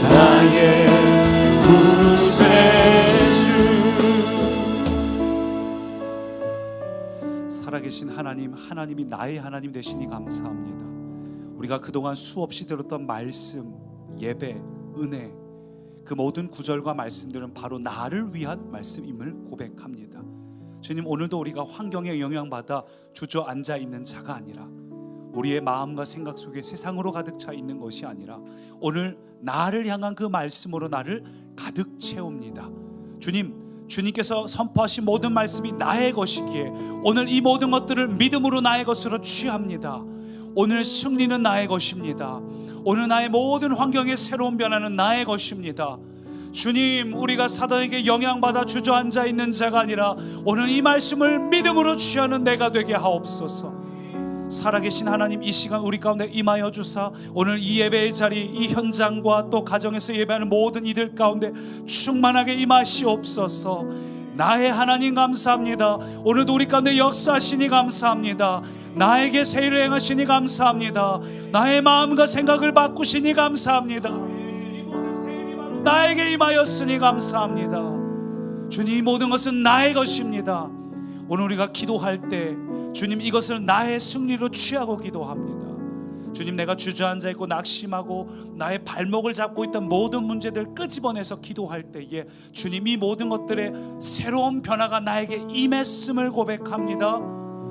나의 구세주 살아계신 하나님, 하나님이 나의 하나님 되시니 감사합니다. 우리가 그동안 수없이 들었던 말씀, 예배, 은혜, 그 모든 구절과 말씀들은 바로 나를 위한 말씀임을 고백합니다. 주님, 오늘도 우리가 환경에 영향받아 주저앉아 있는 자가 아니라 우리의 마음과 생각 속에 세상으로 가득 차 있는 것이 아니라 오늘 나를 향한 그 말씀으로 나를 가득 채웁니다. 주님께서 선포하신 모든 말씀이 나의 것이기에 오늘 이 모든 것들을 믿음으로 나의 것으로 취합니다. 오늘 승리는 나의 것입니다. 오늘 나의 모든 환경의 새로운 변화는 나의 것입니다. 주님, 우리가 사단에게 영향받아 주저앉아 있는 자가 아니라 오늘 이 말씀을 믿음으로 취하는 내가 되게 하옵소서. 살아계신 하나님, 이 시간 우리 가운데 임하여 주사 오늘 이 예배의 자리, 이 현장과 또 가정에서 예배하는 모든 이들 가운데 충만하게 임하시옵소서. 나의 하나님 감사합니다. 오늘도 우리 가운데 역사하시니 감사합니다. 나에게 새 일을 행하시니 감사합니다. 나의 마음과 생각을 바꾸시니 감사합니다. 이 모든 새 일이 바로 나에게 임하였으니 감사합니다. 주님, 이 모든 것은 나의 것입니다. 오늘 우리가 기도할 때 주님, 이것을 나의 승리로 취하고 기도합니다. 주님, 내가 주저앉아 있고 낙심하고 나의 발목을 잡고 있던 모든 문제들 끄집어내서 기도할 때에 주님, 이 모든 것들의 새로운 변화가 나에게 임했음을 고백합니다.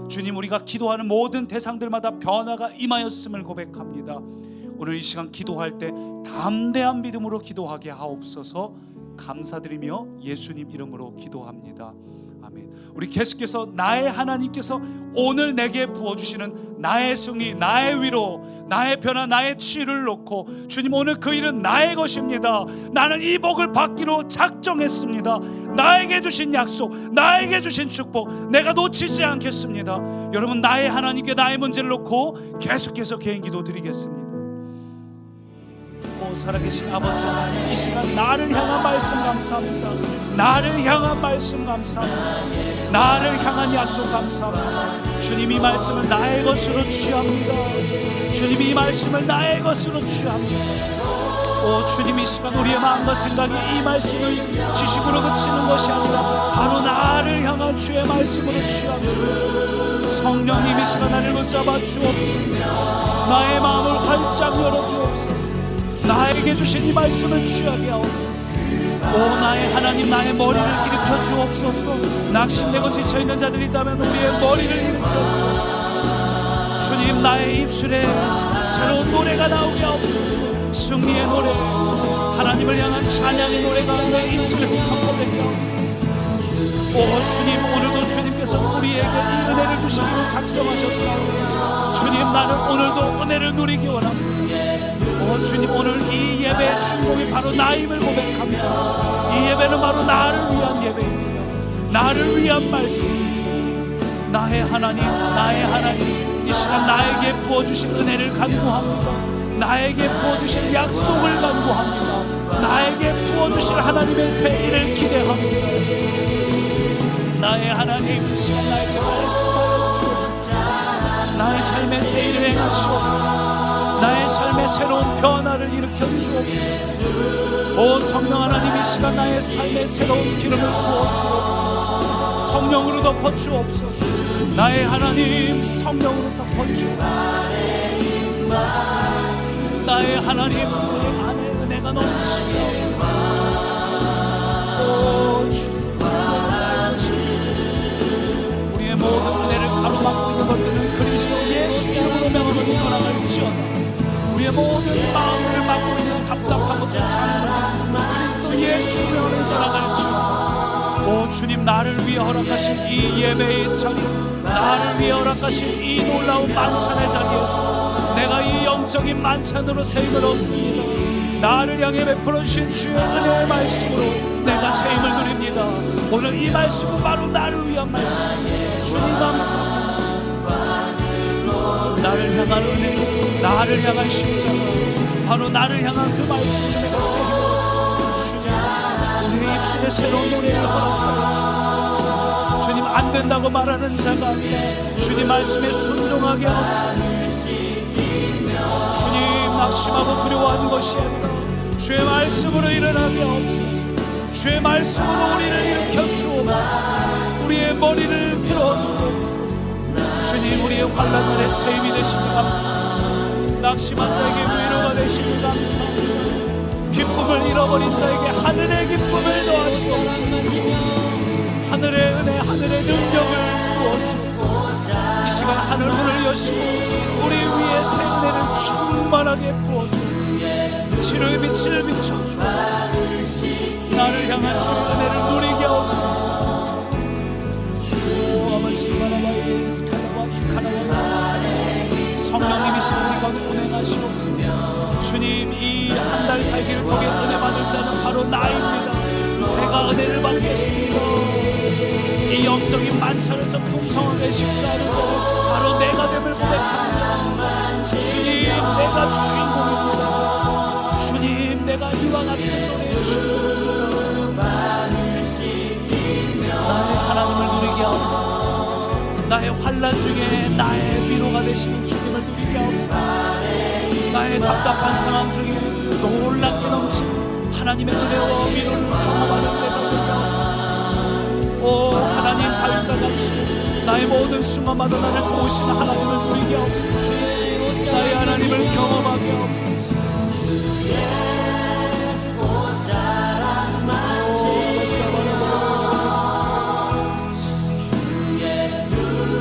주님, 우리가 기도하는 모든 대상들마다 변화가 임하였음을 고백합니다. 오늘 이 시간 기도할 때 담대한 믿음으로 기도하게 하옵소서. 감사드리며 예수님 이름으로 기도합니다. 아멘. 우리 계속해서 나의 하나님께서 오늘 내게 부어주시는 나의 승리, 나의 위로, 나의 변화, 나의 치유를 놓고 주님, 오늘 그 일은 나의 것입니다. 나는 이 복을 받기로 작정했습니다. 나에게 주신 약속, 나에게 주신 축복 내가 놓치지 않겠습니다. 여러분, 나의 하나님께 나의 문제를 놓고 계속해서 개인 기도 드리겠습니다. 오 살아계신 아버지 하나님, 이 시간 나를 향한 말씀 감사합니다. 나를 향한 말씀 감사합니다. 나를 향한 약속 감사합니다. 주님, 이 말씀을 나의 것으로 취합니다. 주님, 이 말씀을 나의 것으로 취합니다. 오 주님, 이 시간 우리의 마음과 생각이 이 말씀을 지식으로 그치는 것이 아니라 바로 나를 향한 주의 말씀으로 취합니다. 성령님, 이 시간 나를 붙잡아 주옵소서. 나의 마음을 활짝 열어 주옵소서. 나에게 주신 이 말씀을 취하게 하옵소서. 오 나의 하나님, 나의 머리를 일으켜 주옵소서. 낙심되고 지쳐있는 자들이 있다면 우리의 머리를 일으켜 주옵소서. 주님, 나의 입술에 새로운 노래가 나오게 하옵소서. 승리의 노래, 하나님을 향한 찬양의 노래가 내 입술에서 선포되게 하옵소서. 오 주님, 오늘도 주님께서 우리에게 이 은혜를 주시기로 작정하셨사오니 주님, 나는 오늘도 은혜를 누리기 원합니다. 오 주님, 오늘 이 예배의 주인공이 바로 나임을 고백합니다. 이 예배는 바로 나를 위한 예배입니다. 나를 위한 말씀입니다. 나의 하나님, 나의 하나님, 이 시간 나에게 부어주신 은혜를 간구합니다. 나에게 부어주신 약속을 간구합니다. 나에게 부어주실 하나님의 새 일을 기대합니다. 나의 하나님, 이 시간 나에게 말씀하여 주옵소서. 나의 삶의 새 일을 행하시옵소서. 나의 삶의 새로운 변화를 일으켜 주옵소서. 오 성령 하나님, 이 시간 나의 삶의 새로운 기름을 부어 주옵소서. 성령으로 덮어 주옵소서. 나의 하나님, 성령으로 덮어 주옵소서. 나의 하나님, 내 안에 은혜가 넘치게 오 주님, 우리의 모든 은혜를 가로막고 있는 것들은 그리스도 예수 이름으로 명하노니 떠나갈지어다. 우리의 모든 마음을 막고 있는 답답하고 찬양을 그리스도 예수 이름으로 떠나갈지어다. 오 주님, 나를 위해 허락하신 이 예배의 자리, 나를 위해 허락하신 이 놀라운 만찬의 자리에서 내가 이 영적인 만찬으로 새 힘을 얻습니다. 나를 향해 베풀어 주신 주의 은혜의 말씀으로 내가 새 힘을 누립니다. 오늘 이 말씀은 바로 나를 위한 말씀입니다. 주님 감사합니다. 나를 향한 은혜, 나를 향한 십자가, 바로 나를 향한 그 말씀으로 내가 새 힘을 얻습니다. 주님, 우리의 입술에 새로운 노래를 허락하여 주옵소서. 주님, 안 된다고 말하는 자가 아니라 주님 말씀에 순종하게 하옵소서. 주님, 낙심하고 두려워하는 것이 아니라 주의 말씀으로 일어나게 하옵소서. 주의 말씀으로 우리를 일으켜 주옵소서. 우리의 머리를 들어 주옵소서. 주님, 우리의 환난날의 새 힘이 되시니 감사합니다. 낙심한 자에게 위로가 되시니 감사합니다. 기쁨을 잃어버린 자에게 하늘의 기쁨을 더하시옵소서. 하늘의 은혜, 하늘의 능력을 부어주옵소서. 이 시간 하늘 문을 여시고 우리 위에 새 은혜를 충만하게 부어주옵소서. 치료의 빛을 비춰주옵소서. 나를 향한 주의 은혜를 누리게 하옵소서. 성령님이 우리 가운데 운행하시옵소서. 주님, 이 한 달 살기를 통해 은혜 받을 자는 바로 나입니다. 내가 은혜를 받겠습니다. 이 영적인 만찬에서 풍성하게 식사하는 자는 바로 내가 됨을 고백합니다. 주님, 내가 주인공입니다. 주님, 내가 이와 같은 노래의 주인공입니다. 나의 하나님을 누리게 하옵소서. 나의 환난 중에 나의 위로가 되시는 주님을 누리게 하옵소서. 나의 답답한 상황 중에 놀랍게 넘치는 하나님의 은혜와 위로를 경험하는 내가 되게 하옵소서. 오 하나님, 다윗과 같이 나의 모든 순간마다 나를 도우시는 하나님을 누리게 하옵소서. 나의 하나님을 경험하게 하옵소서.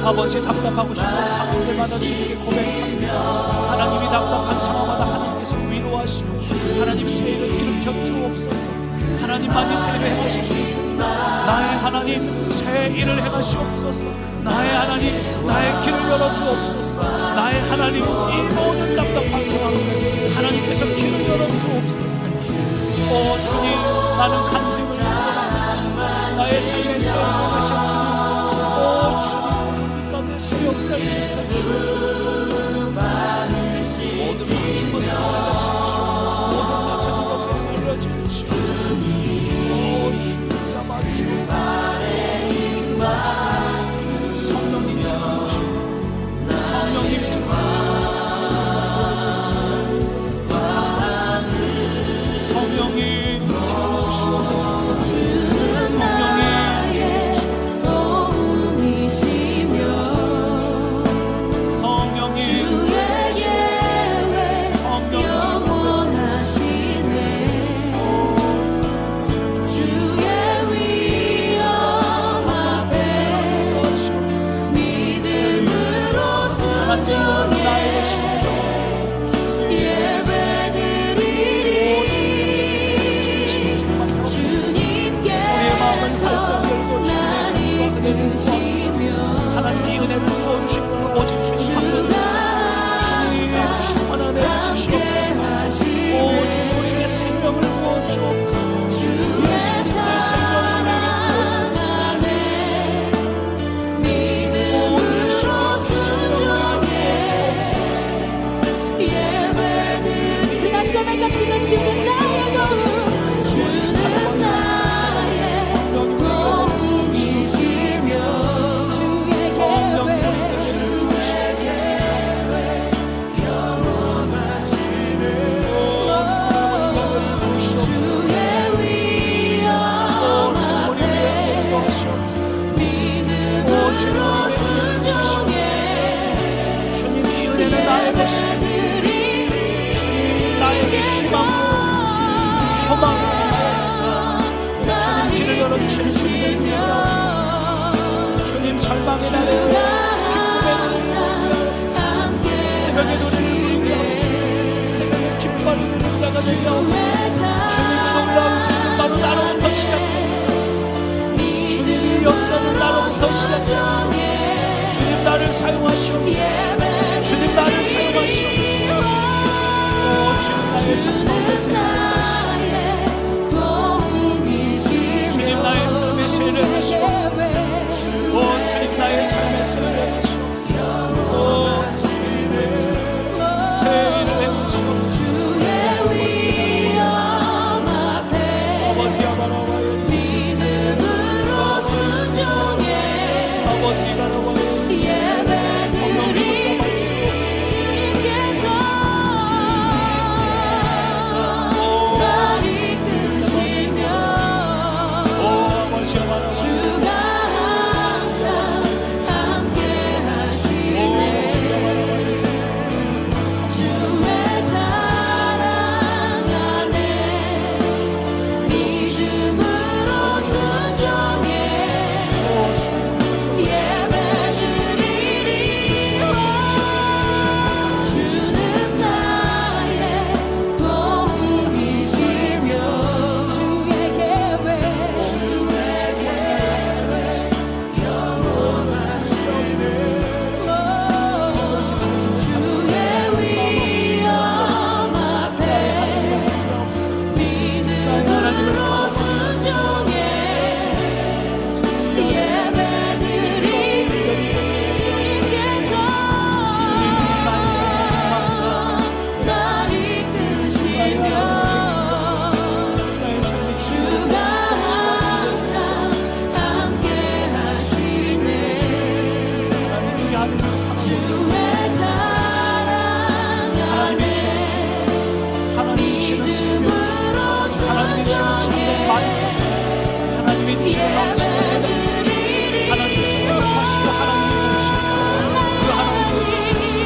아버지, 답답하고 싶은 상황들마다 주님께 고백합니다. 하나님이 답답한 상황마다 하나님께서 위로하시고 하나님 새 일을 일으켜 주옵소서. 하나님만이 새 일을 행하실 수 있습니다. 나의 하나님, 새 일을 행하시옵소서. 나의 하나님, 나의 길을 열어주옵소서. 나의 하나님, 이 모든 답답한 상황에 하나님께서 길을 열어주옵소서. 오 주님, 나는 간증을 합니다. 나의 삶의 새 일을 행하신 주님, 오 주님, 새 역사를 일으켜주옵소서. 모든 힘을 알려주시오. 모든 낮춰진 것들을 알려주시오. 오 주님, 잡아주옵소서. 성령님 기름부으시옵소서. 성령님 기름부으시옵소서. 성령님 기름부으시옵소서. 성령님 하나님, 이 은혜를 부어주신 분은 오직 주님뿐입니다. 주님, 충만한 은혜를 주시옵소서. 오 주님, 우리에게 생명을 부어주옵소서. 예수님의 생명을 우리에게 부어주옵소서. 오 예수 그리스도의 생명을 우리에게 부어주옵소서. 우리 다시 한번 같이 주는 나의 도움, 주는 나의 도움이시며 나에게 희망과 소망을 주님, 길을 열어주시는 주님을 위해 주님, 절망의 날에 기쁨의 노래를 새벽의 노래를 부르게 하옵소서. 새벽에 기뻐하는 되는 자가 되게 하옵소서. 주님의 놀라운 생명 바로 나로부터 시작됩니다. 주님의 역사는 나로부터 시작됩니다. 주님, 나를 사용하시옵소서. 주님, 나를 사용하시옵소서. 주님, 나의 삶의 세례를 주님, 나의 삶의 세례를 하시옵소서. 오 주님, 나의 삶의 세례를 하시옵소서. 오 주님의 세례를 행하시옵소서. 아버지 아바라와의 믿음으로 순종해. 아버지 아바라와의 성령님을 잡아주시옵소서. 주의 사랑 하나님의 주시는 하나님의 주시는 승리, 하나님의 주시는 참된 만족, 하나님의 주시는 넘치는 은혜, 하나님께서 회복하시고 하나님이 이루시고 그 하나님의 주시는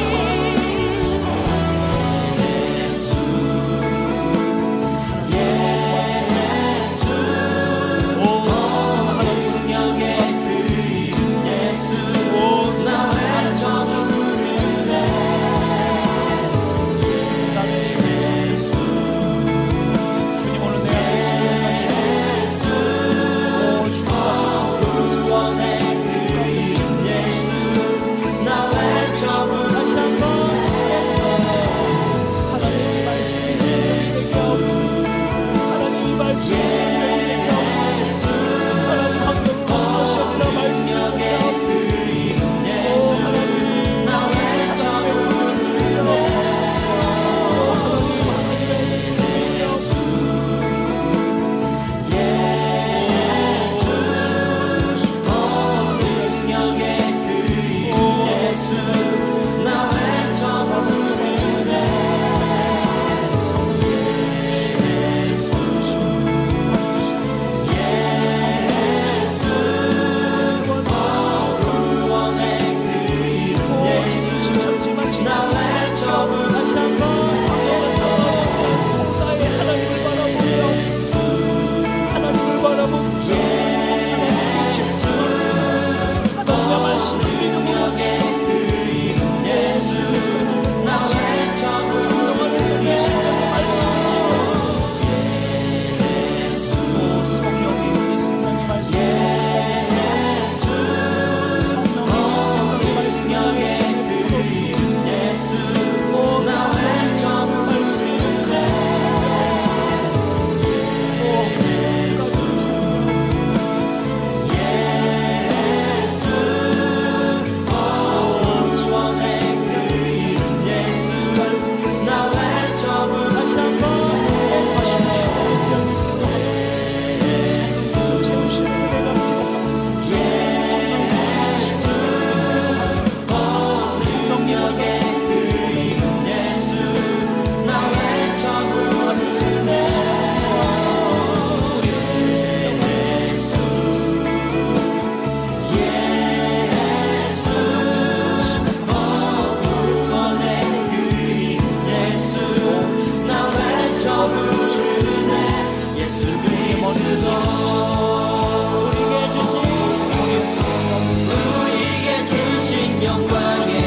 우리에게 주신 영광의